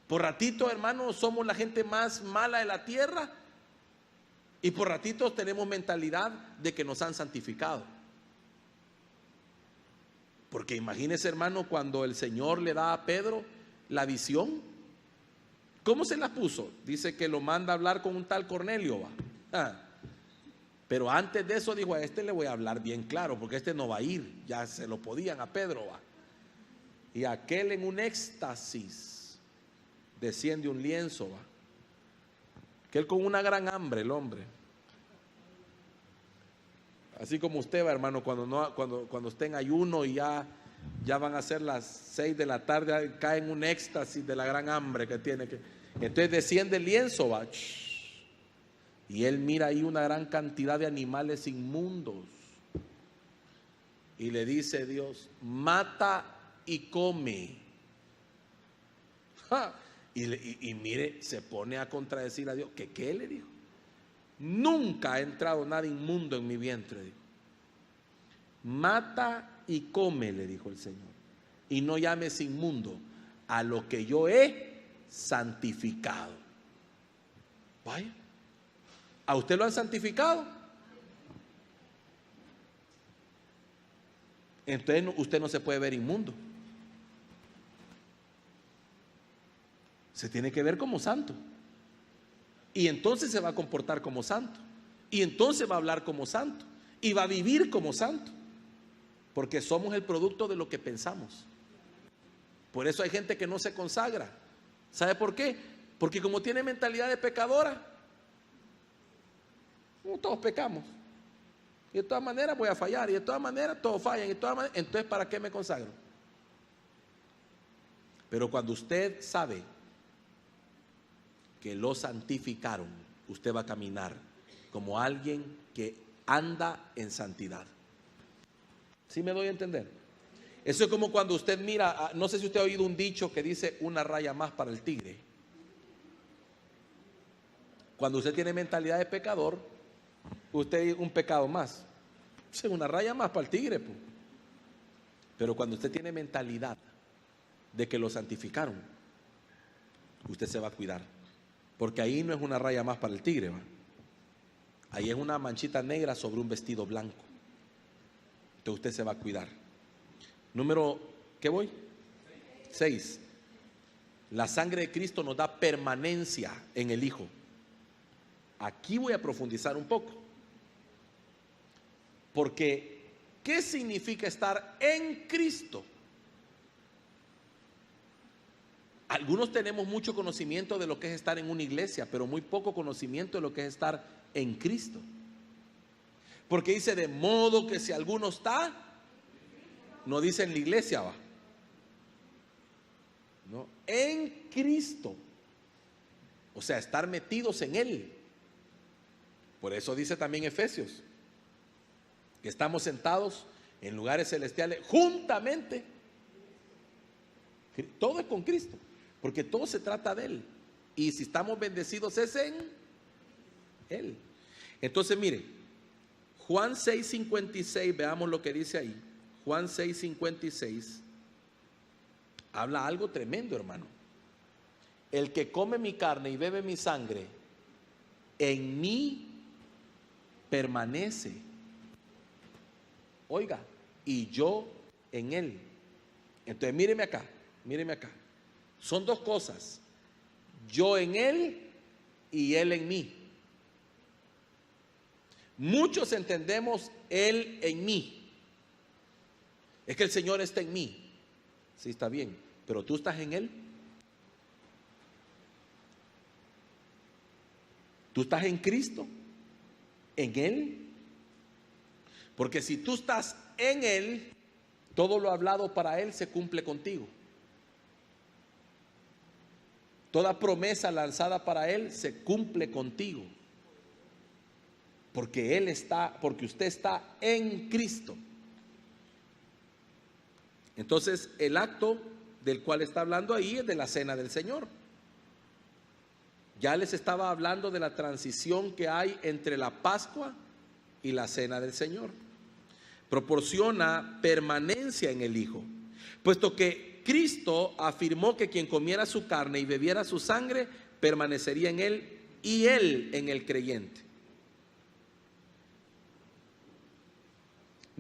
Por ratito, hermanos, somos la gente más mala de la tierra Y por ratitos tenemos mentalidad de que nos han santificado. Porque imagínese, hermano, cuando el Señor le da a Pedro la visión, ¿cómo se la puso? Dice que lo manda a hablar con un tal Cornelio, va. Pero antes de eso dijo: a este le voy a hablar bien claro, porque este no va a ir. Ya se lo podían a Pedro, va. Y aquel, en un éxtasis, desciende un lienzo, va. Que él con una gran hambre, el hombre. Así como usted va, hermano, cuando esté en ayuno y ya van a ser las 6 de la tarde, cae en un éxtasis de la gran hambre que tiene. Entonces desciende el lienzo, va. Y él mira ahí una gran cantidad de animales inmundos. Y le dice Dios: mata y come. ¡Ja! Y mire, se pone a contradecir a Dios. ¿Qué le dijo? Nunca ha entrado nada inmundo en mi vientre, dijo. Mata y come, le dijo el Señor. Y no llames inmundo a lo que yo he santificado. Vaya, ¿a usted lo han santificado? Entonces usted no se puede ver inmundo. Se tiene que ver como santo. Y entonces se va a comportar como santo. Y entonces va a hablar como santo. Y va a vivir como santo. Porque somos el producto de lo que pensamos. Por eso hay gente que no se consagra. ¿Sabe por qué? Porque como tiene mentalidad de pecadora, todos pecamos. Y de todas maneras voy a fallar. Y de todas maneras todos fallan. Y de todas maneras, entonces, ¿para qué me consagro? Pero cuando usted sabe que lo santificaron, usted va a caminar como alguien que anda en santidad. ¿Sí me doy a entender? Eso es como cuando usted mira, no sé si usted ha oído un dicho que dice: una raya más para el tigre. Cuando usted tiene mentalidad de pecador, usted un pecado más, es una raya más para el tigre, pues. Pero cuando usted tiene mentalidad de que lo santificaron, usted se va a cuidar. Porque ahí no es una raya más para el tigre, ¿va? Ahí es una manchita negra sobre un vestido blanco. Entonces usted se va a cuidar. Número, ¿qué voy? 6. La sangre de Cristo nos da permanencia en el Hijo. Aquí voy a profundizar un poco. Porque, ¿qué significa estar en Cristo? Algunos tenemos mucho conocimiento de lo que es estar en una iglesia, pero muy poco conocimiento de lo que es estar en Cristo. Porque dice: de modo que si alguno está, no dice en la iglesia, va. No, en Cristo. O sea, estar metidos en Él. Por eso dice también Efesios que estamos sentados en lugares celestiales juntamente. Todo es con Cristo. Porque todo se trata de Él. Y si estamos bendecidos es en Él. Entonces mire, Juan 6:56, veamos lo que dice ahí. Juan 6:56 habla algo tremendo, hermano. El que come mi carne y bebe mi sangre, en mí permanece. Oiga, y yo en él. Entonces míreme acá, míreme acá. Son dos cosas: yo en él y él en mí. Muchos entendemos él en mí. Es que el Señor está en mí. Sí, está bien, pero tú estás en él. Tú estás en Cristo, en él. Porque si tú estás en él, todo lo hablado para él se cumple contigo. Toda promesa lanzada para él se cumple contigo. Porque él está, porque usted está en Cristo. Entonces, el acto del cual está hablando ahí es de la cena del Señor. Ya les estaba hablando de la transición que hay entre la Pascua y la cena del Señor. Proporciona permanencia en el Hijo, puesto que Cristo afirmó que quien comiera su carne y bebiera su sangre permanecería en él y él en el creyente.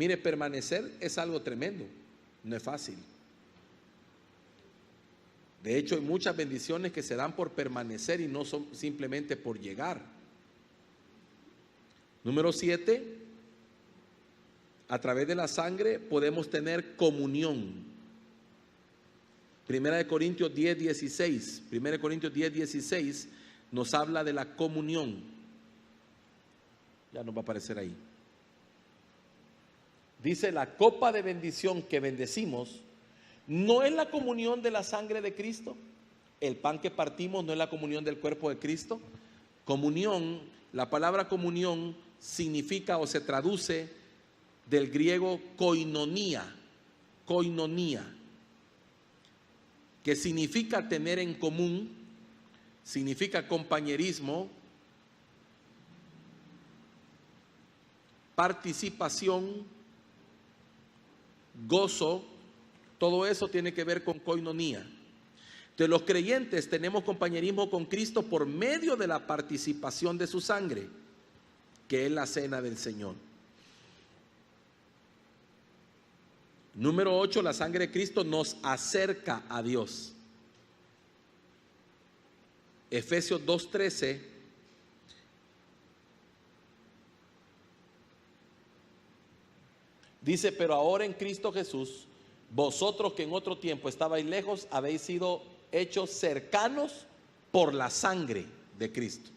Mire, permanecer es algo tremendo, no es fácil. De hecho, hay muchas bendiciones que se dan por permanecer y no son simplemente por llegar. Número 7, a través de la sangre podemos tener comunión. Primera de Corintios 10, 16. Primera de Corintios 10, 16 nos habla de la comunión. Ya nos va a aparecer ahí. Dice: la copa de bendición que bendecimos no es la comunión de la sangre de Cristo. El pan que partimos no es la comunión del cuerpo de Cristo. Comunión, la palabra comunión significa o se traduce del griego koinonia, que significa tener en común, significa compañerismo, participación, gozo. Todo eso tiene que ver con koinonia. Entonces, los creyentes tenemos compañerismo con Cristo por medio de la participación de su sangre, que es la cena del Señor. Número 8, la sangre de Cristo nos acerca a Dios. Efesios 2:13 dice: pero ahora en Cristo Jesús, vosotros que en otro tiempo estabais lejos, habéis sido hechos cercanos por la sangre de Cristo.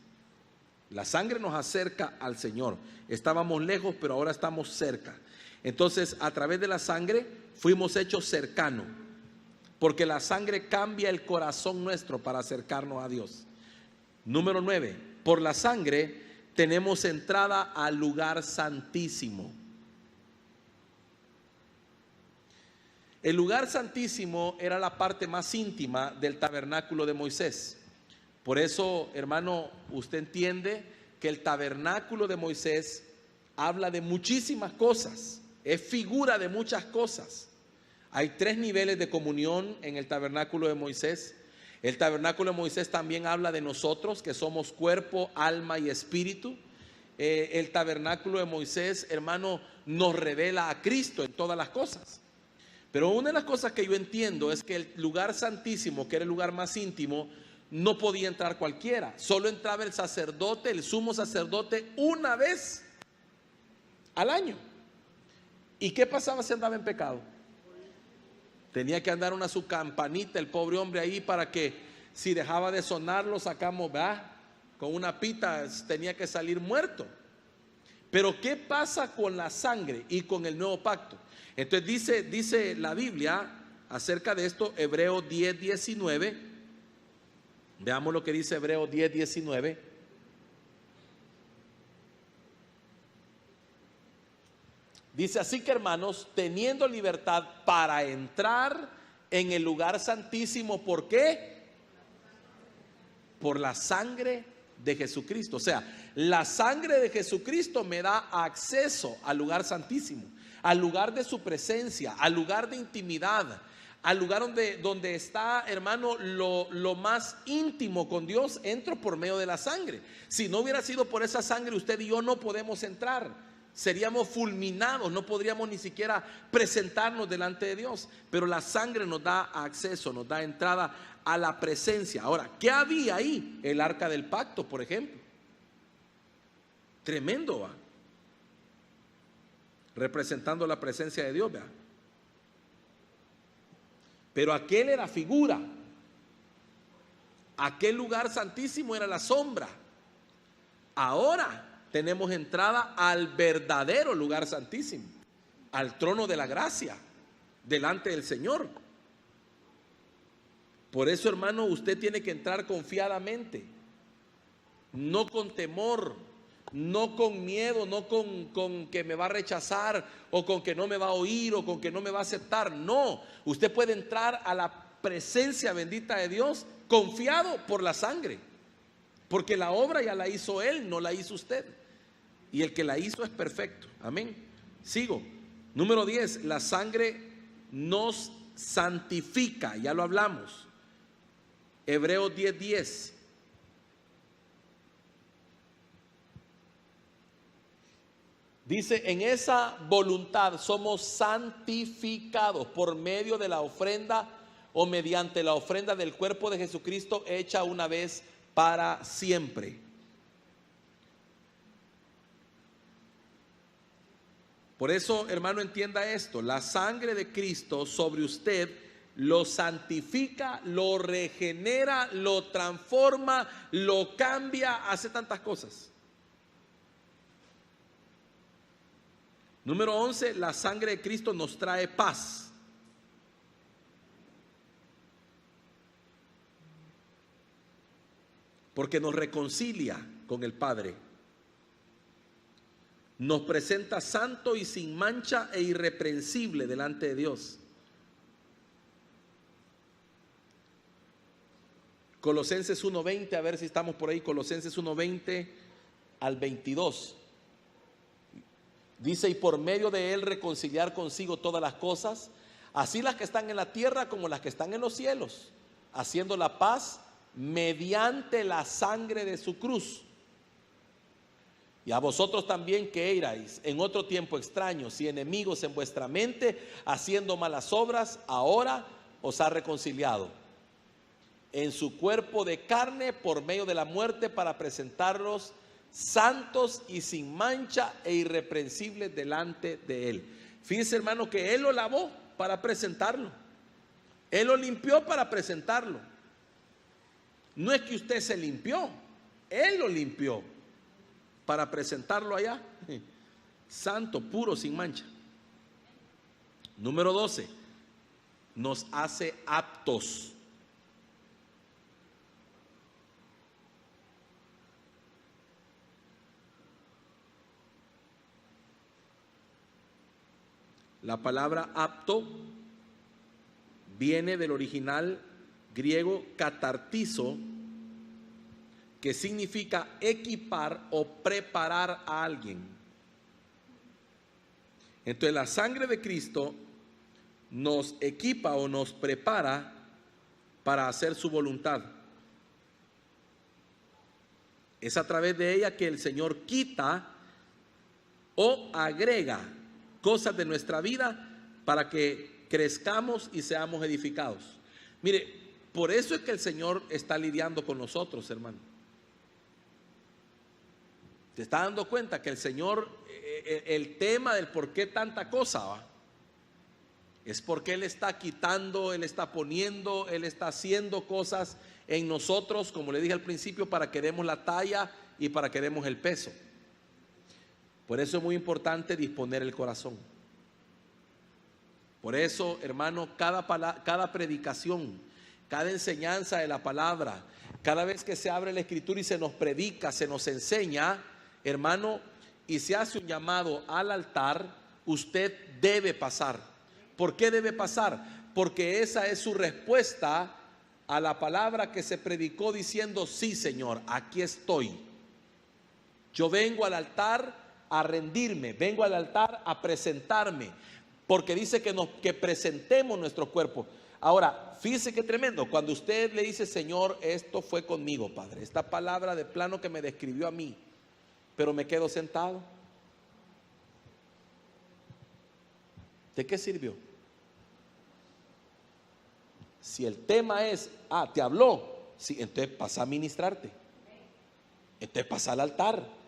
La sangre nos acerca al Señor. Estábamos lejos, pero ahora estamos cerca. Entonces, a través de la sangre fuimos hechos cercanos, porque la sangre cambia el corazón nuestro para acercarnos a Dios. Número 9, por la sangre tenemos entrada al lugar santísimo. El lugar santísimo era la parte más íntima del tabernáculo de Moisés. Por eso, hermano, usted entiende que el tabernáculo de Moisés habla de muchísimas cosas, es figura de muchas cosas. Hay 3 niveles de comunión en el tabernáculo de Moisés. El tabernáculo de Moisés también habla de nosotros, que somos cuerpo, alma y espíritu. El tabernáculo de Moisés, hermano, nos revela a Cristo en todas las cosas. Pero una de las cosas que yo entiendo es que el lugar santísimo, que era el lugar más íntimo, no podía entrar cualquiera. Solo entraba el sacerdote, el sumo sacerdote, una vez al año. ¿Y qué pasaba si andaba en pecado? Tenía que andar una su campanita el pobre hombre ahí, para que si dejaba de sonar lo sacamos, ¿verdad? Con una pita, tenía que salir muerto. Pero ¿qué pasa con la sangre y con el nuevo pacto? Entonces dice la Biblia acerca de esto, Hebreos 10, 19. Veamos lo que dice Hebreos 10, 19. Dice: así que, hermanos, teniendo libertad para entrar en el lugar santísimo, ¿por qué? Por la sangre de Jesucristo. O sea, la sangre de Jesucristo me da acceso al lugar santísimo, al lugar de su presencia, al lugar de intimidad, al lugar donde está, hermano, lo más íntimo con Dios. Entro por medio de la sangre. Si no hubiera sido por esa sangre, usted y yo no podemos entrar. Seríamos fulminados, no podríamos ni siquiera presentarnos delante de Dios. Pero la sangre nos da acceso, nos da entrada a la presencia. Ahora, ¿qué había ahí? El arca del pacto, por ejemplo. Tremendo, ¿va? Representando la presencia de Dios, ¿va? Pero aquel era figura. Aquel lugar santísimo era la sombra. Ahora tenemos entrada al verdadero lugar santísimo, al trono de la gracia, delante del Señor. Por eso, hermano, usted tiene que entrar confiadamente, no con temor, no con miedo, no con que me va a rechazar, o con que no me va a oír, o con que no me va a aceptar. No, usted puede entrar a la presencia bendita de Dios confiado por la sangre, porque la obra ya la hizo Él, no la hizo usted. Y el que la hizo es perfecto. Amén. Sigo. Número 10. La sangre nos santifica. Ya lo hablamos. Hebreos 10, 10. Dice, en esa voluntad somos santificados por medio de la ofrenda o mediante la ofrenda del cuerpo de Jesucristo hecha una vez para siempre. Por eso, hermano, entienda esto: la sangre de Cristo sobre usted lo santifica, lo regenera, lo transforma, lo cambia, hace tantas cosas. Número 11, la sangre de Cristo nos trae paz. Porque nos reconcilia con el Padre. Nos presenta santo y sin mancha e irreprensible delante de Dios. Colosenses 1:20, a ver si estamos por ahí. Colosenses 1:20 al 22. Dice, y por medio de él reconciliar consigo todas las cosas, así las que están en la tierra como las que están en los cielos, haciendo la paz mediante la sangre de su cruz. Y a vosotros también, que erais en otro tiempo extraños y enemigos en vuestra mente, haciendo malas obras, ahora os ha reconciliado en su cuerpo de carne por medio de la muerte, para presentarlos santos y sin mancha e irreprensibles delante de él. Fíjense, hermano, que él lo lavó para presentarlo. Él lo limpió para presentarlo. No es que usted se limpió, él lo limpió para presentarlo allá, santo, puro, sin mancha. Número 12, nos hace aptos. La palabra apto viene del original griego catartizo, que significa equipar o preparar a alguien. Entonces la sangre de Cristo nos equipa o nos prepara para hacer su voluntad. Es a través de ella que el Señor quita o agrega cosas de nuestra vida para que crezcamos y seamos edificados. Mire, por eso es que el Señor está lidiando con nosotros, hermano. ¿Te está dando cuenta que el Señor, el tema del por qué tanta cosa, ¿va? Es porque Él está quitando, Él está poniendo, Él está haciendo cosas en nosotros, como le dije al principio, para que demos la talla y para que demos el peso. Por eso es muy importante disponer el corazón. Por eso, hermano, cada predicación, cada enseñanza de la palabra, cada vez que se abre la Escritura y se nos predica, se nos enseña, hermano, y se hace un llamado al altar, usted debe pasar. ¿Por qué debe pasar? Porque esa es su respuesta a la palabra que se predicó diciendo, sí, Señor, aquí estoy. Yo vengo al altar a rendirme, vengo al altar a presentarme, porque dice que presentemos nuestro cuerpo. Ahora, fíjese qué tremendo, cuando usted le dice, Señor, esto fue conmigo, Padre, esta palabra de plano que me describió a mí, pero me quedo sentado, ¿de qué sirvió? Si el tema es, te habló, sí, entonces pasa a ministrarte, entonces pasa al altar,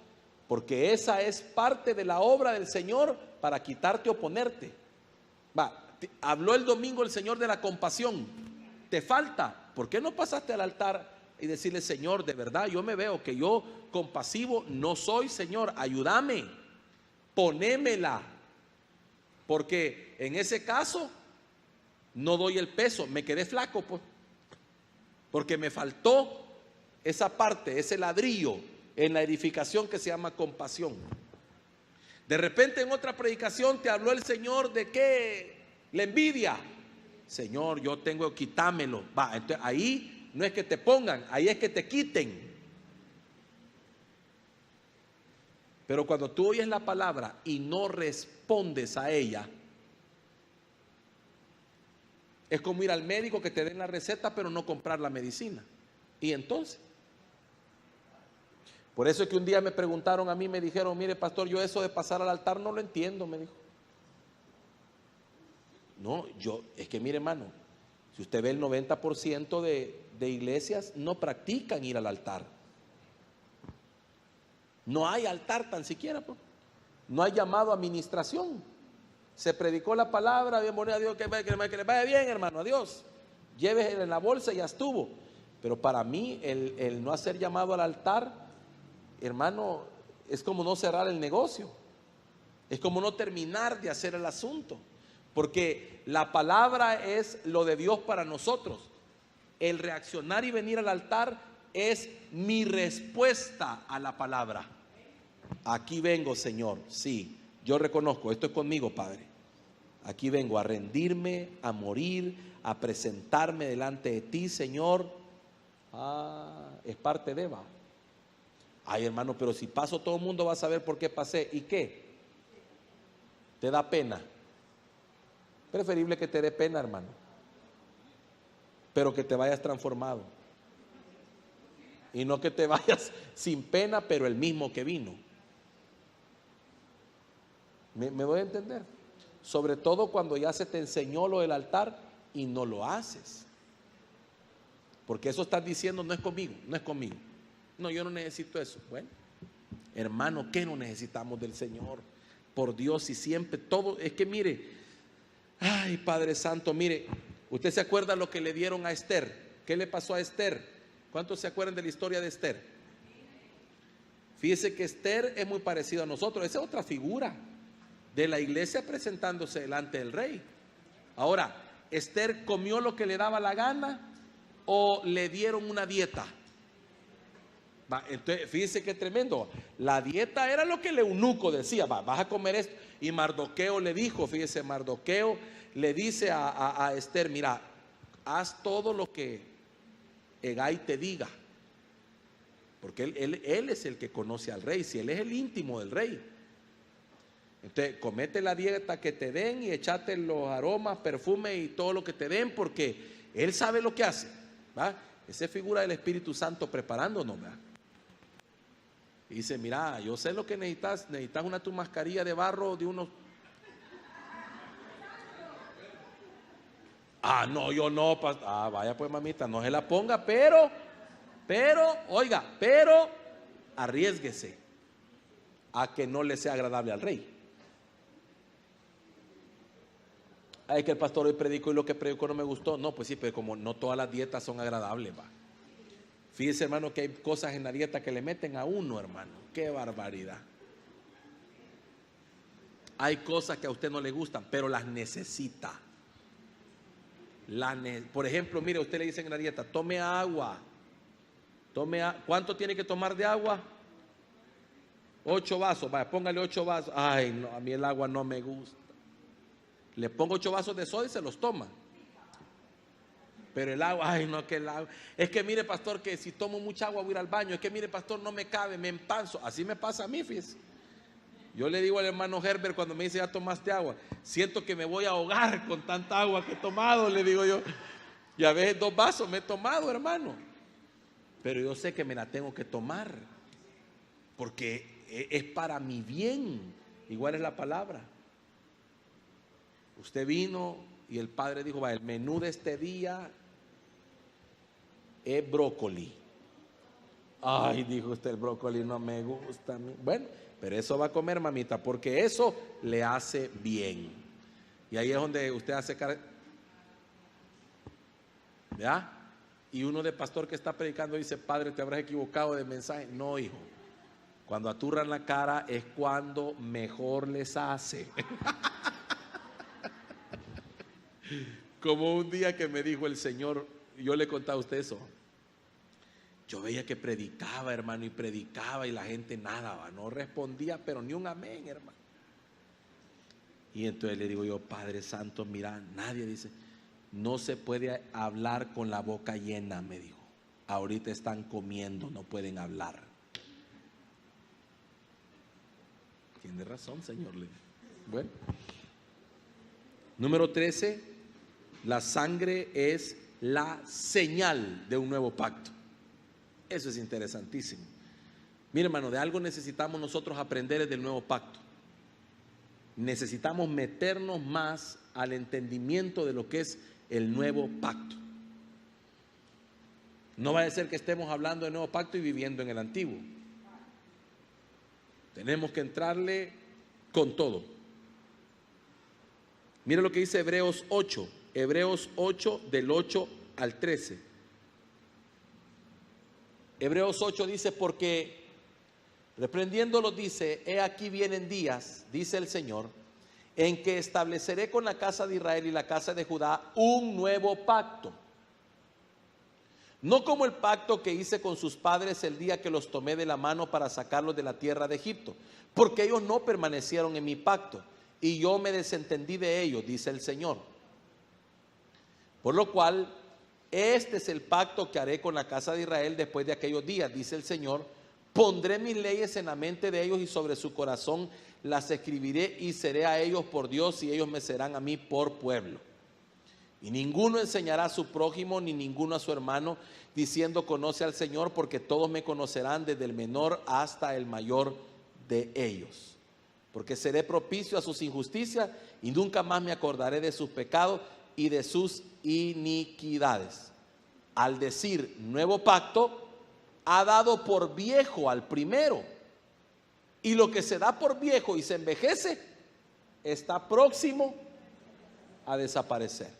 porque esa es parte de la obra del Señor para quitarte o ponerte. Habló el domingo el Señor de la compasión, te falta, ¿por qué no pasaste al altar y decirle, Señor, de verdad yo me veo que yo compasivo no soy, Señor, ayúdame, ponémela, porque en ese caso no doy el peso, me quedé flaco, pues, porque me faltó esa parte, ese ladrillo en la edificación que se llama compasión. De repente en otra predicación te habló el Señor de que la envidia, Señor, yo tengo que quitármelo. Entonces ahí no es que te pongan, ahí es que te quiten. Pero cuando tú oyes la palabra y no respondes a ella, es como ir al médico que te den la receta pero no comprar la medicina. Y entonces, Por eso es que un día me preguntaron a mí, me dijeron, mire pastor, yo eso de pasar al altar no lo entiendo, me dijo. No, es que mire hermano, si usted ve el 90% de iglesias no practican ir al altar. No hay altar tan siquiera, pues. No hay llamado a administración. Se predicó la palabra, bien bonita, a Dios, que le vaya bien, hermano, adiós. Llévese en la bolsa y ya estuvo. Pero para mí el no hacer llamado al altar, hermano, es como no cerrar el negocio. Es como no terminar de hacer el asunto. Porque la palabra es lo de Dios para nosotros. El reaccionar y venir al altar es mi respuesta a la palabra. Aquí vengo, Señor, sí, yo reconozco, esto es conmigo, Padre. Aquí vengo a rendirme, a morir, a presentarme delante de ti, Señor. Es parte de Eva. Ay, hermano, pero si paso todo el mundo va a saber por qué pasé. ¿Y qué? ¿Te da pena? Preferible que te dé pena, hermano, pero que te vayas transformado. Y no que te vayas sin pena, pero el mismo que vino. ¿Me voy a entender? Sobre todo cuando ya se te enseñó lo del altar y no lo haces. Porque eso estás diciendo, no es conmigo, no es conmigo. No, yo no necesito eso. Bueno, hermano, ¿qué no necesitamos del Señor? Por Dios, y siempre todo, es que mire, ay, Padre Santo, mire, usted se acuerda lo que le dieron a Esther. ¿Qué le pasó a Esther? ¿Cuántos se acuerdan de la historia de Esther? Fíjese que Esther es muy parecido a nosotros. Esa es otra figura de la iglesia presentándose delante del rey. Ahora, ¿Esther comió lo que le daba la gana o le dieron una dieta? Entonces, fíjese qué tremendo. La dieta era lo que el eunuco decía, vas a comer esto. Y Mardoqueo le dijo, fíjese, Mardoqueo le dice a Esther, mira, haz todo lo que Hegai te diga. Porque él es el que conoce al rey, si él es el íntimo del rey. Entonces, comete la dieta que te den y échate los aromas, perfume y todo lo que te den, porque él sabe lo que hace, ¿va? Esa es figura del Espíritu Santo preparándonos, ¿va? Y dice, mira, yo sé lo que necesitas tu mascarilla de barro de unos... No, yo no, vaya pues mamita, no se la ponga, pero, oiga, arriésguese a que no le sea agradable al rey. Ay, que el pastor hoy predicó y lo que predicó no me gustó. No, pues sí, pero como no todas las dietas son agradables, va. Fíjese, hermano, que hay cosas en la dieta que le meten a uno, hermano. Qué barbaridad. Hay cosas que a usted no le gustan, pero las necesita. Por ejemplo, mire, a usted le dicen en la dieta, tome agua. ¿Cuánto tiene que tomar de agua? 8 vasos, vaya, póngale 8 vasos. Ay, no, a mí el agua no me gusta. Le pongo 8 vasos de soda y se los toma. Pero el agua, ay no, que el agua. Es que mire, pastor, que si tomo mucha agua voy a ir al baño. Es que mire, pastor, no me cabe, me empanzo. Así me pasa a mí, fíjese. Yo le digo al hermano Herbert cuando me dice, ya tomaste agua, siento que me voy a ahogar con tanta agua que he tomado, le digo yo. Y a veces 2 vasos me he tomado, hermano. Pero yo sé que me la tengo que tomar, porque es para mi bien. Igual es la palabra. Usted vino y el padre dijo, va, el menú de este día es brócoli. Ay, dijo usted, el brócoli no me gusta a mí. Bueno, pero eso va a comer, mamita, porque eso le hace bien. Y ahí es donde usted hace ¿ya? Y uno de pastor que está predicando dice, padre, te habrás equivocado de mensaje. No, hijo, cuando aturran la cara es cuando mejor les hace. Como un día que me dijo el Señor, yo le contaba a usted eso. Yo veía que predicaba, hermano, y predicaba y la gente nada, no respondía, pero ni un amén, hermano. Y entonces le digo yo, Padre Santo, mira, nadie dice, no se puede hablar con la boca llena, me dijo. Ahorita están comiendo, no pueden hablar. Tiene razón, Señor. Bueno. Número 13, la sangre es la señal de un nuevo pacto. Eso es interesantísimo. Mire, hermano, de algo necesitamos nosotros aprender del nuevo pacto. Necesitamos meternos más al entendimiento de lo que es el nuevo pacto. No vaya a ser que estemos hablando del nuevo pacto y viviendo en el antiguo. Tenemos que entrarle con todo. Mira lo que dice Hebreos 8. Hebreos 8 del 8 al 13. Hebreos 8 dice: porque reprendiéndolos dice: he aquí vienen días, dice el Señor, en que estableceré con la casa de Israel y la casa de Judá un nuevo pacto. No como el pacto que hice con sus padres el día que los tomé de la mano para sacarlos de la tierra de Egipto, porque ellos no permanecieron en mi pacto, y yo me desentendí de ellos, dice el Señor. Por lo cual, este es el pacto que haré con la casa de Israel después de aquellos días, dice el Señor. Pondré mis leyes en la mente de ellos y sobre su corazón las escribiré, y seré a ellos por Dios y ellos me serán a mí por pueblo. Y ninguno enseñará a su prójimo ni ninguno a su hermano diciendo: conoce al Señor, porque todos me conocerán, desde el menor hasta el mayor de ellos. Porque seré propicio a sus injusticias y nunca más me acordaré de sus pecados y de sus iniquidades. Al decir nuevo pacto, ha dado por viejo al primero, y lo que se da por viejo y se envejece está próximo a desaparecer.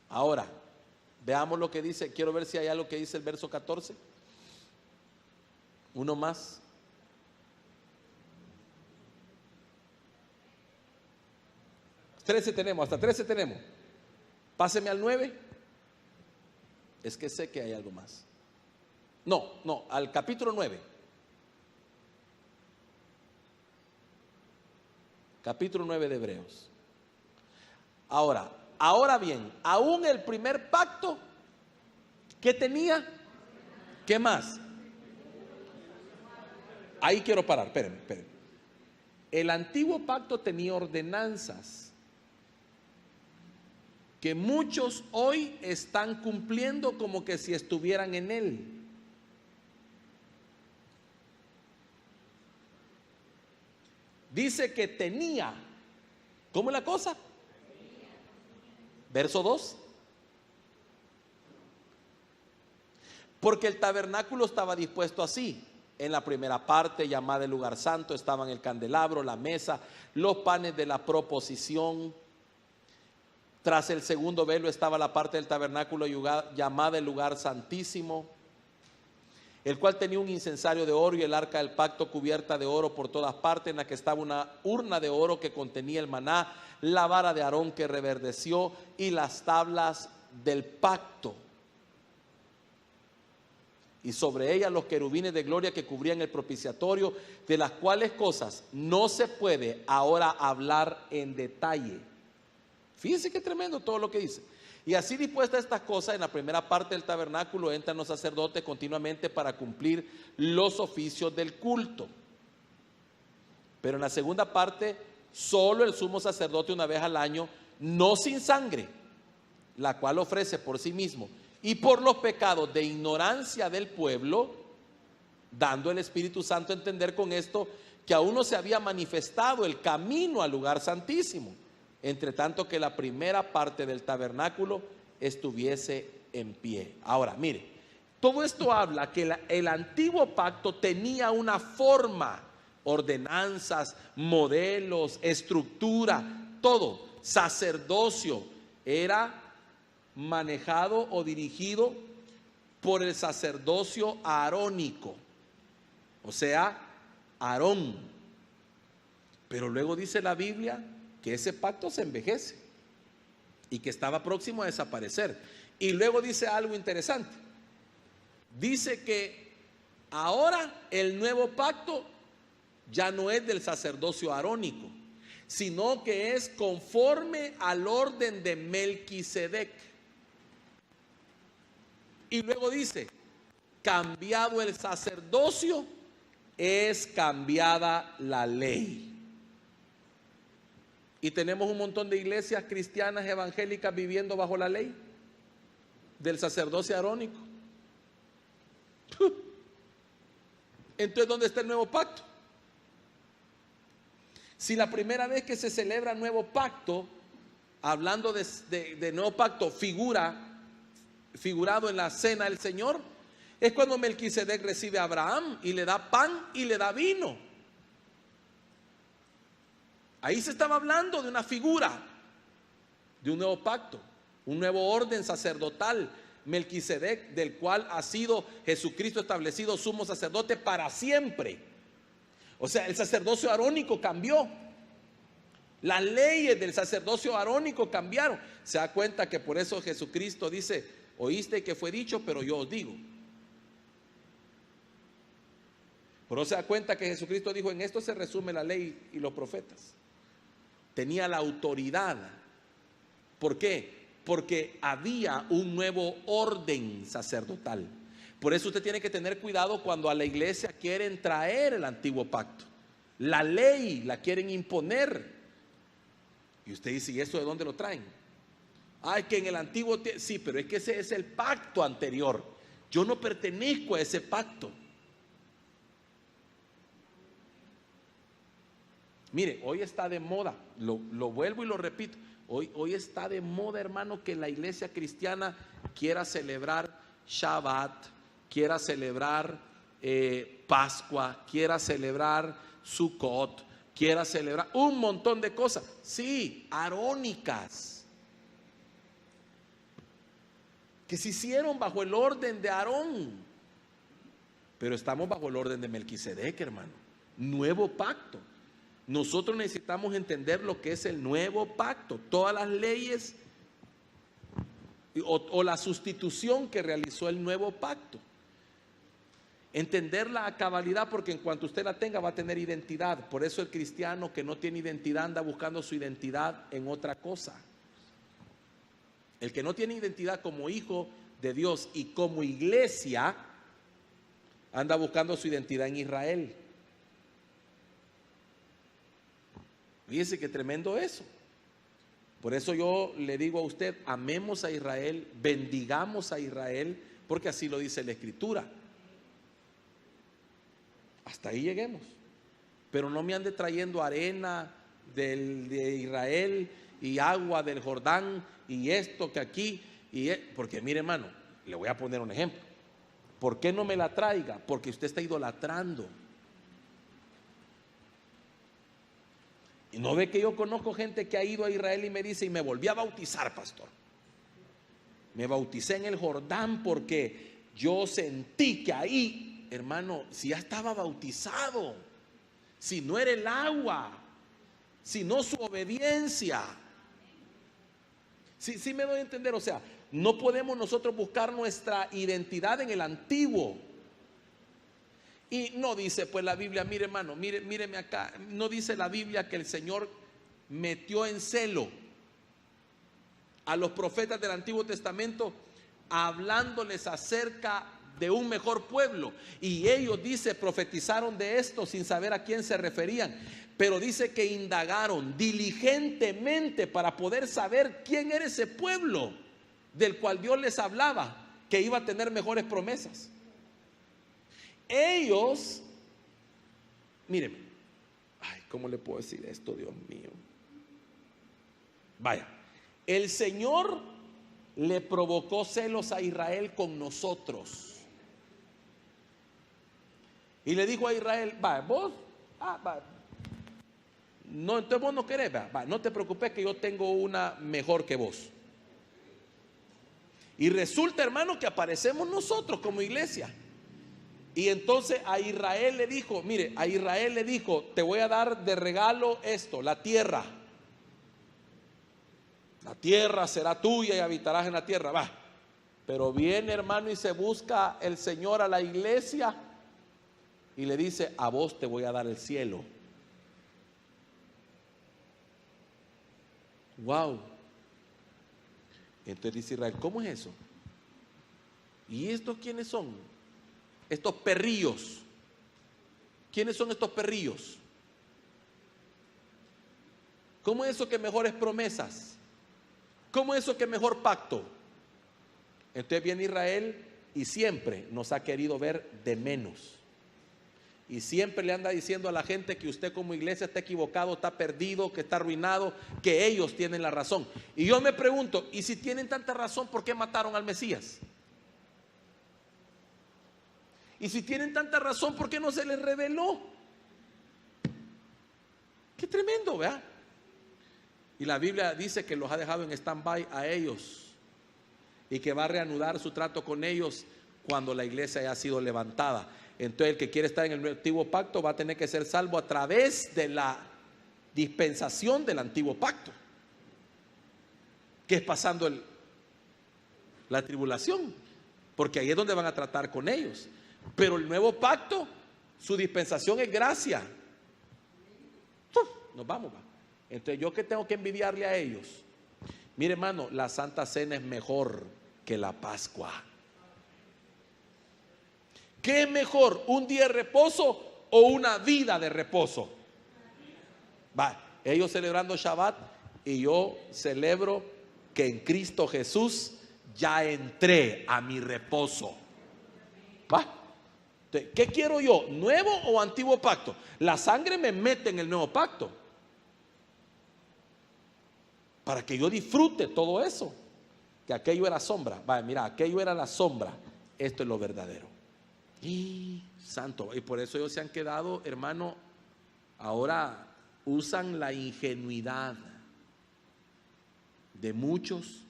Ahora, veamos lo que dice. Quiero ver si hay algo que dice el verso 14. Uno más. Hasta 13 tenemos. Páseme al 9. Es que sé que hay algo más. No, al capítulo 9. Capítulo 9 de Hebreos. Ahora bien, aún el primer pacto, ¿qué tenía? ¿Qué más? Ahí quiero parar, espérenme. El antiguo pacto tenía ordenanzas que muchos hoy están cumpliendo como que si estuvieran en él. Dice que tenía. ¿Cómo es la cosa? Verso 2. Porque el tabernáculo estaba dispuesto así. En la primera parte, llamada el lugar santo, estaban el candelabro, la mesa, los panes de la proposición. Tras el segundo velo estaba la parte del tabernáculo llamada el lugar santísimo, el cual tenía un incensario de oro y el arca del pacto cubierta de oro por todas partes, en la que estaba una urna de oro que contenía el maná, la vara de Aarón que reverdeció y las tablas del pacto. Y sobre ella los querubines de gloria que cubrían el propiciatorio, de las cuales cosas no se puede ahora hablar en detalle. Fíjense qué tremendo todo lo que dice. Y así dispuestas estas cosas, en la primera parte del tabernáculo entran los sacerdotes continuamente para cumplir los oficios del culto. Pero en la segunda parte, solo el sumo sacerdote una vez al año, no sin sangre, la cual ofrece por sí mismo y por los pecados de ignorancia del pueblo, dando el Espíritu Santo a entender con esto que aún no se había manifestado el camino al lugar santísimo, entre tanto que la primera parte del tabernáculo estuviese en pie. Ahora, mire, todo esto habla que el antiguo pacto tenía una forma, ordenanzas, modelos, estructura, todo. Sacerdocio era manejado o dirigido por el sacerdocio arónico, o sea, Aarón. Pero luego dice la Biblia que ese pacto se envejece y que estaba próximo a desaparecer. Y luego dice algo interesante. Dice que ahora el nuevo pacto ya no es del sacerdocio arónico, sino que es conforme al orden de Melquisedec. Y luego dice, cambiado el sacerdocio, es cambiada la ley. Y tenemos un montón de iglesias cristianas evangélicas viviendo bajo la ley del sacerdocio arónico. Entonces, ¿dónde está el nuevo pacto? Si la primera vez que se celebra nuevo pacto, hablando de nuevo pacto, figurado en la cena del Señor, es cuando Melquisedec recibe a Abraham y le da pan y le da vino. Ahí se estaba hablando de una figura, de un nuevo pacto, un nuevo orden sacerdotal, Melquisedec, del cual ha sido Jesucristo establecido sumo sacerdote para siempre. O sea, el sacerdocio arónico cambió. Las leyes del sacerdocio arónico cambiaron. Se da cuenta que por eso Jesucristo dice: oíste que fue dicho, pero yo os digo. Por eso se da cuenta que Jesucristo dijo: en esto se resume la ley y los profetas. Tenía la autoridad. ¿Por qué? Porque había un nuevo orden sacerdotal. Por eso usted tiene que tener cuidado cuando a la iglesia quieren traer el antiguo pacto. La ley la quieren imponer. Y usted dice: ¿y eso de dónde lo traen? Ay, que en el antiguo... Sí, pero es que ese es el pacto anterior. Yo no pertenezco a ese pacto. Mire, hoy está de moda, lo vuelvo y lo repito. Hoy está de moda, hermano, que la iglesia cristiana quiera celebrar Shabbat, quiera celebrar Pascua, quiera celebrar Sukkot, quiera celebrar un montón de cosas. Sí, arónicas, que se hicieron bajo el orden de Aarón. Pero estamos bajo el orden de Melquisedec, hermano. Nuevo pacto. Nosotros necesitamos entender lo que es el nuevo pacto, todas las leyes o la sustitución que realizó el nuevo pacto. Entenderla a cabalidad, porque en cuanto usted la tenga va a tener identidad. Por eso el cristiano que no tiene identidad anda buscando su identidad en otra cosa. El que no tiene identidad como hijo de Dios y como iglesia anda buscando su identidad en Israel. Fíjese qué tremendo eso. Por eso yo le digo a usted: amemos a Israel, bendigamos a Israel, porque así lo dice la Escritura. Hasta ahí lleguemos. Pero no me ande trayendo arena de Israel y agua del Jordán y esto que aquí. Porque mire, hermano, le voy a poner un ejemplo. ¿Por qué no me la traiga? Porque usted está idolatrando. Y no ve que yo conozco gente que ha ido a Israel y me dice: y me volví a bautizar, pastor. Me bauticé en el Jordán porque yo sentí que ahí, hermano, si ya estaba bautizado, si no era el agua, si no su obediencia. Sí me doy a entender. O sea, no podemos nosotros buscar nuestra identidad en el antiguo. Y no dice pues la Biblia, mire hermano, míreme acá, no dice la Biblia que el Señor metió en celo a los profetas del Antiguo Testamento, hablándoles acerca de un mejor pueblo, y ellos, dice, profetizaron de esto sin saber a quién se referían, pero dice que indagaron diligentemente para poder saber quién era ese pueblo del cual Dios les hablaba, que iba a tener mejores promesas. Ellos, míreme, ay, ¿cómo le puedo decir esto, Dios mío? Vaya, el Señor le provocó celos a Israel con nosotros. Y le dijo a Israel: va, vos, va, no, entonces vos no querés, va, no te preocupes que yo tengo una mejor que vos. Y resulta, hermano, que aparecemos nosotros como iglesia. Y entonces a Israel le dijo, mire, a Israel le dijo: te voy a dar de regalo esto, la tierra. La tierra será tuya y habitarás en la tierra. Va. Pero viene, hermano, y se busca el Señor a la iglesia y le dice: a vos te voy a dar el cielo. Wow. Entonces dice Israel: ¿cómo es eso? ¿Y estos quiénes son? Estos perrillos. ¿Quiénes son estos perrillos? ¿Cómo es eso que mejores promesas? ¿Cómo es eso que mejor pacto? Entonces viene Israel y siempre nos ha querido ver de menos. y siempre le anda diciendo a la gente que usted como iglesia está equivocado, está perdido, que está arruinado, que ellos tienen la razón. Y yo me pregunto, ¿y si tienen tanta razón, por qué mataron al Mesías? Y si tienen tanta razón, ¿por qué no se les reveló? Qué tremendo, ¿verdad? Y la Biblia dice que los ha dejado en stand-by a ellos y que va a reanudar su trato con ellos cuando la iglesia haya sido levantada. Entonces el que quiere estar en el antiguo pacto va a tener que ser salvo a través de la dispensación del antiguo pacto, que es pasando la tribulación, porque ahí es donde van a tratar con ellos. Pero el nuevo pacto, su dispensación es gracia. Nos vamos, va. Entonces yo, ¿qué tengo que envidiarle a ellos? Mire, hermano, la Santa Cena es mejor que la Pascua. ¿Qué es mejor, un día de reposo o una vida de reposo? Va, ellos celebrando Shabbat y yo celebro que en Cristo Jesús ya entré a mi reposo. Va. Entonces, ¿qué quiero yo? ¿Nuevo o antiguo pacto? La sangre me mete en el nuevo pacto para que yo disfrute todo eso. Que aquello era sombra. Va, mira, aquello era la sombra. Esto es lo verdadero. Y santo, y por eso ellos se han quedado, hermano, ahora usan la ingenuidad de muchos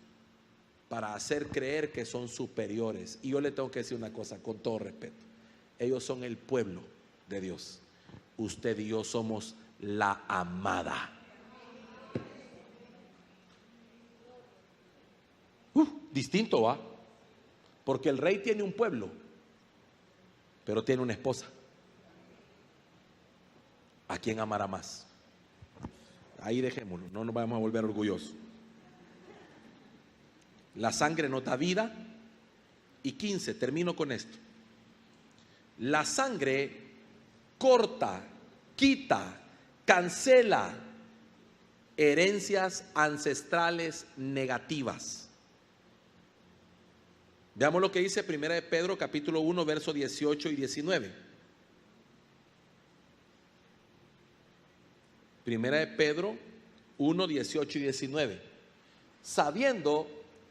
para hacer creer que son superiores. Y yo le tengo que decir una cosa con todo respeto: ellos son el pueblo de Dios, usted y yo somos la amada. Distinto, ¿va? Porque el rey tiene un pueblo, pero tiene una esposa. ¿A quién amará más? Ahí dejémoslo, no nos vamos a volver orgullosos. La sangre nos da vida. Y 15, termino con esto. La sangre corta, quita, cancela herencias ancestrales negativas. Veamos lo que dice 1 de Pedro capítulo 1 versos 18 y 19. 1 de Pedro 1, 18 y 19. Sabiendo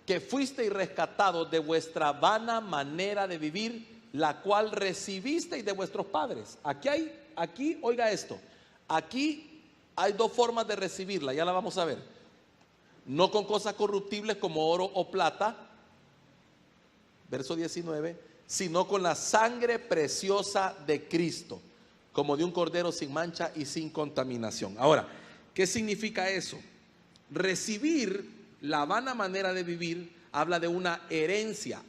que fuisteis rescatados de vuestra vana manera de vivir, la cual recibisteis de vuestros padres. Aquí, oiga esto, aquí hay dos formas de recibirla, ya la vamos a ver. No con cosas corruptibles como oro o plata, verso 19, sino con la sangre preciosa de Cristo, como de un cordero sin mancha y sin contaminación. Ahora, ¿qué significa eso? Recibir la vana manera de vivir habla de una herencia,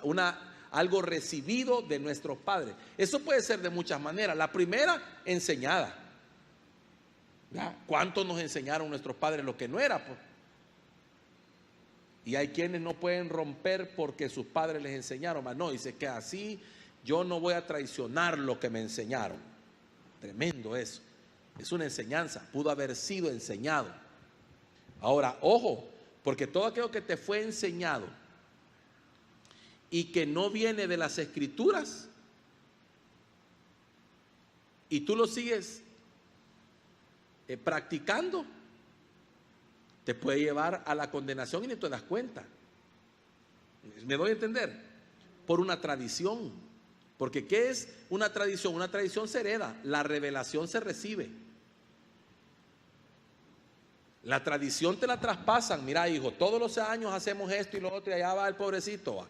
algo recibido de nuestros padres. Eso puede ser de muchas maneras. La primera, enseñada. ¿Cuánto nos enseñaron nuestros padres lo que no era? Pues? Y hay quienes no pueden romper porque sus padres les enseñaron. Mas no, dice que así yo no voy a traicionar lo que me enseñaron. Tremendo eso. Es una enseñanza, pudo haber sido enseñado. Ahora, ojo, porque todo aquello que te fue enseñado y que no viene de las escrituras y tú lo sigues practicando, te puede llevar a la condenación y ni te das cuenta. ¿Me doy a entender? Por una tradición. Porque ¿qué es una tradición? Una tradición se hereda, la revelación se recibe. La tradición te la traspasan. Mira, hijo, todos los años hacemos esto y lo otro, y allá va el pobrecito. Va.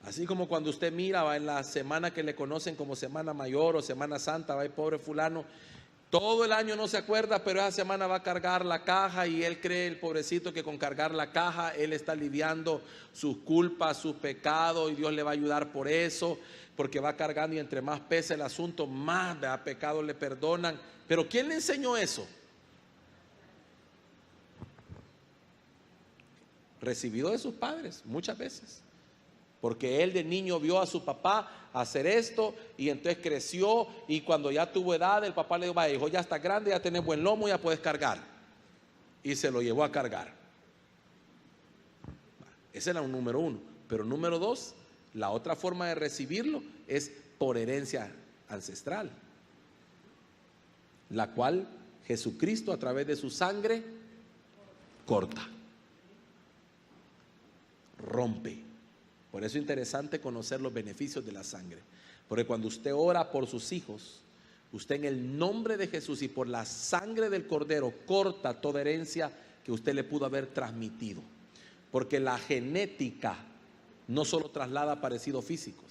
Así como cuando usted mira, va en la semana que le conocen como Semana Mayor o Semana Santa, va el pobre fulano. Todo el año no se acuerda, pero esa semana va a cargar la caja y él cree, el pobrecito, que con cargar la caja él está aliviando sus culpas, sus pecados, y Dios le va a ayudar por eso, porque va cargando, y entre más pesa el asunto, más pecados le perdonan. Pero ¿quién le enseñó eso? Recibido de sus padres, muchas veces. Porque él de niño vio a su papá hacer esto y entonces creció, y cuando ya tuvo edad el papá le dijo: vaya hijo, ya estás grande, ya tenés buen lomo, ya puedes cargar. Y se lo llevó a cargar. Ese era un número uno. Pero número dos, la otra forma de recibirlo es por herencia ancestral, la cual Jesucristo a través de su sangre corta, rompe. Por eso es interesante conocer los beneficios de la sangre, porque cuando usted ora por sus hijos, usted en el nombre de Jesús y por la sangre del Cordero corta toda herencia que usted le pudo haber transmitido, porque la genética no solo traslada parecidos físicos,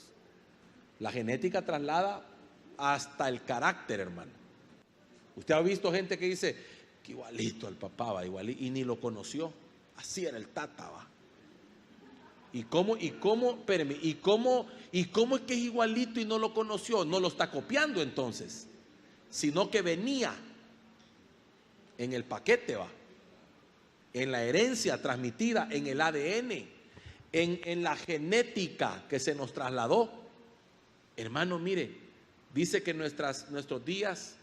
la genética traslada hasta el carácter, hermano. Usted ha visto gente que dice que igualito al papá, va, igualito, y ni lo conoció, así era el tata, va. ¿Y cómo es que es igualito y no lo conoció? No lo está copiando entonces, sino que venía en el paquete, va, en la herencia transmitida, en el ADN, en la genética que se nos trasladó. Hermano, mire, dice que nuestros días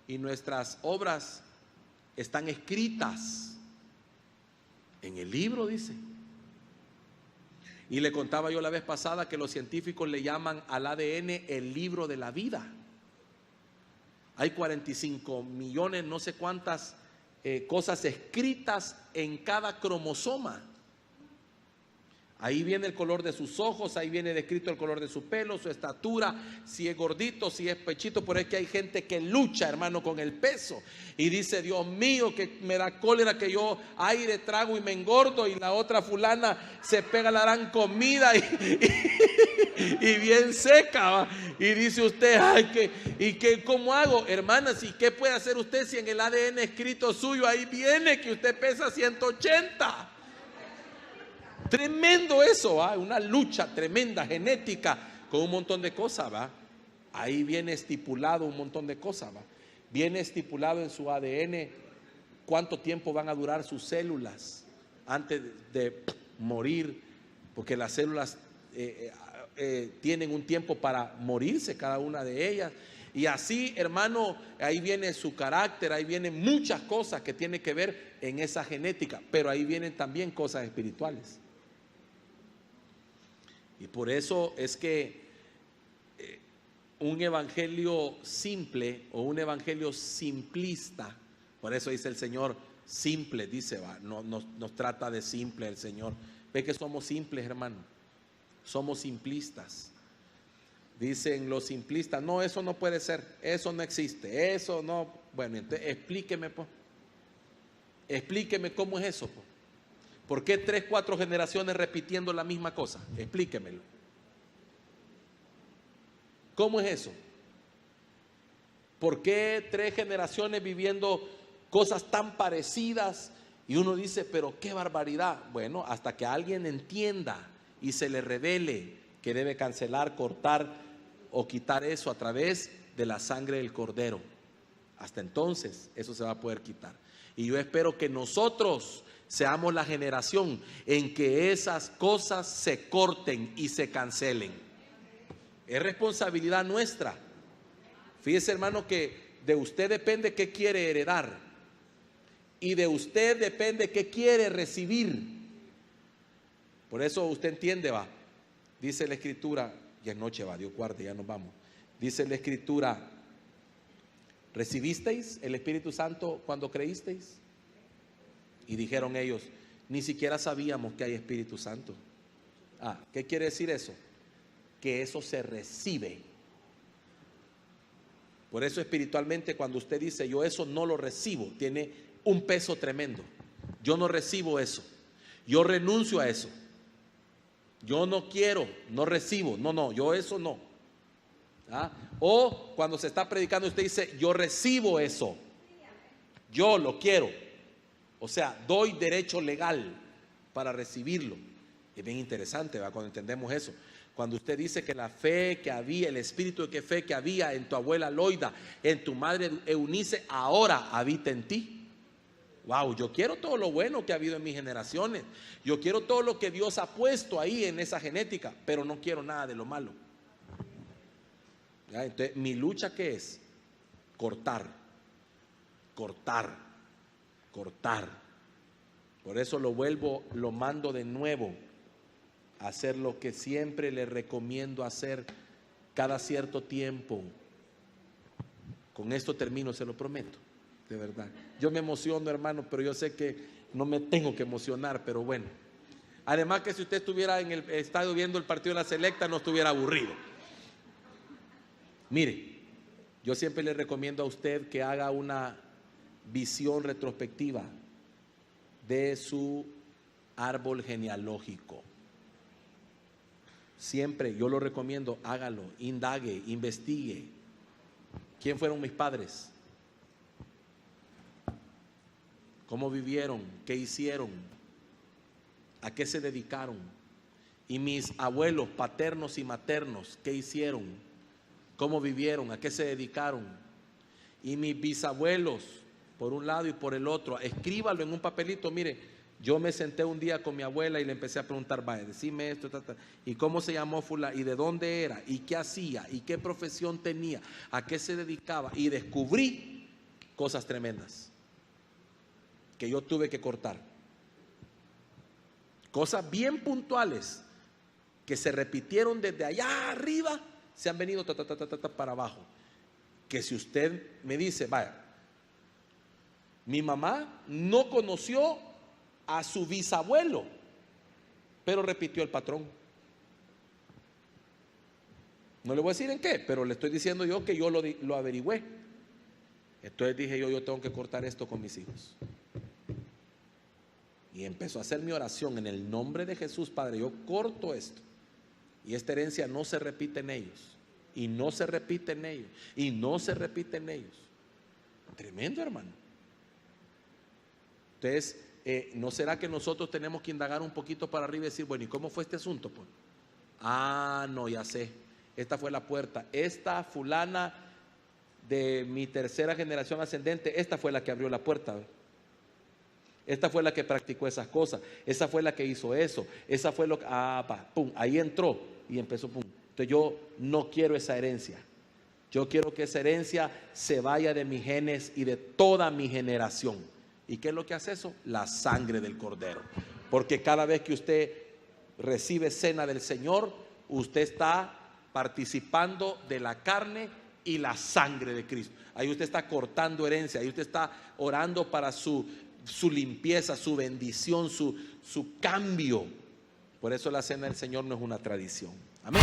y nuestras obras están escritas en el libro, dice. Y le contaba yo la vez pasada que los científicos le llaman al ADN el libro de la vida. Hay 45 millones, no sé cuántas cosas escritas en cada cromosoma. Ahí viene el color de sus ojos, ahí viene descrito el color de su pelo, su estatura, si es gordito, si es pechito. Por eso que hay gente que lucha, hermano, con el peso y dice: Dios mío, que me da cólera que yo aire trago y me engordo, y la otra fulana se pega la gran comida y bien seca, ¿va? Y dice usted: ay, ¿cómo hago? Hermanas, ¿y qué puede hacer usted si en el ADN escrito suyo ahí viene que usted pesa 180? Tremendo eso, ¿va? Una lucha tremenda, genética, con un montón de cosas, ¿va? Ahí viene estipulado un montón de cosas, ¿va? Viene estipulado en su ADN cuánto tiempo van a durar sus células antes de morir, porque las células tienen un tiempo para morirse cada una de ellas. Y así, hermano, ahí viene su carácter, ahí vienen muchas cosas que tienen que ver en esa genética, pero ahí vienen también cosas espirituales. Y por eso es que un evangelio simple o un evangelio simplista, por eso dice el Señor simple, dice, va, no nos trata de simple el Señor. Ve que somos simples, hermano, somos simplistas. Dicen los simplistas: no, eso no puede ser, eso no existe, eso no. Bueno, entonces explíqueme, pues. Explíqueme cómo es eso, pues. ¿Por qué 3, 4 generaciones repitiendo la misma cosa? Explíquemelo. ¿Cómo es eso? ¿Por qué 3 generaciones viviendo cosas tan parecidas? Y uno dice: pero qué barbaridad. Bueno, hasta que alguien entienda y se le revele que debe cancelar, cortar o quitar eso a través de la sangre del Cordero. Hasta entonces eso se va a poder quitar. Y yo espero que nosotros seamos la generación en que esas cosas se corten y se cancelen. Es responsabilidad nuestra. Fíjese, hermano, que de usted depende qué quiere heredar, y de usted depende qué quiere recibir. Por eso usted entiende, va. Dice la Escritura, ya es noche, va, Dios guarde, ya nos vamos. Dice la Escritura: ¿recibisteis el Espíritu Santo cuando creísteis? Y dijeron ellos: ni siquiera sabíamos que hay Espíritu Santo. ¿Qué quiere decir eso? Que eso se recibe. Por eso espiritualmente, cuando usted dice: yo eso no lo recibo, tiene un peso tremendo. Yo no recibo eso, yo renuncio a eso, yo no quiero, no recibo, no, yo eso no. O cuando se está predicando, usted dice: yo recibo eso, yo lo quiero. O sea, doy derecho legal para recibirlo. Es bien interesante, ¿va? Cuando entendemos eso. Cuando usted dice que la fe que había, el espíritu de fe que había en tu abuela Loida, en tu madre Eunice, ahora habita en ti. Wow, yo quiero todo lo bueno que ha habido en mis generaciones. Yo quiero todo lo que Dios ha puesto ahí en esa genética, pero no quiero nada de lo malo. ¿Ya? Entonces, mi lucha, ¿qué es? Cortar. Por eso lo mando de nuevo a hacer lo que siempre le recomiendo hacer cada cierto tiempo: Con esto termino, se lo prometo, de verdad. Yo me emociono, hermano, pero yo sé que no me tengo que emocionar, pero bueno. Además que si usted estuviera en el estadio viendo el partido de la selecta, no estuviera aburrido. Mire, yo siempre le recomiendo a usted que haga una visión retrospectiva de su árbol genealógico. Siempre yo lo recomiendo, hágalo, indague, investigue. ¿Quién fueron mis padres? ¿Cómo vivieron? ¿Qué hicieron? ¿A qué se dedicaron? Y mis abuelos paternos y maternos, ¿qué hicieron? ¿Cómo vivieron? ¿A qué se dedicaron? Y mis bisabuelos, por un lado y por el otro, escríbalo en un papelito. Mire, yo me senté un día con mi abuela y le empecé a preguntar, vaya, decime esto, y cómo se llamó fulano, y de dónde era, y qué hacía, y qué profesión tenía, a qué se dedicaba, y descubrí cosas tremendas que yo tuve que cortar. Cosas bien puntuales que se repitieron desde allá arriba, se han venido para abajo. Que si usted me dice, vaya, mi mamá no conoció a su bisabuelo, pero repitió el patrón. No le voy a decir en qué, pero le estoy diciendo yo que yo lo averigüé. Entonces dije yo tengo que cortar esto con mis hijos. Y empezó a hacer mi oración en el nombre de Jesús. Padre, yo corto esto. Y esta herencia no se repite en ellos. Y no se repite en ellos. Y no se repite en ellos. Tremendo, hermano. Entonces, ¿no será que nosotros tenemos que indagar un poquito para arriba y decir, bueno, ¿y cómo fue este asunto? Pues, no, ya sé. Esta fue la puerta. Esta fulana de mi tercera generación ascendente, esta fue la que abrió la puerta. Esta fue la que practicó esas cosas. Esa fue la que hizo eso. Esa fue lo que, pum, ahí entró y empezó, pum. Entonces yo no quiero esa herencia. Yo quiero que esa herencia se vaya de mis genes y de toda mi generación. ¿Y qué es lo que hace eso? La sangre del Cordero. Porque cada vez que usted recibe cena del Señor, usted está participando de la carne y la sangre de Cristo. Ahí usted está cortando herencia, ahí usted está orando para su limpieza, su bendición, su cambio. Por eso la cena del Señor no es una tradición. Amén.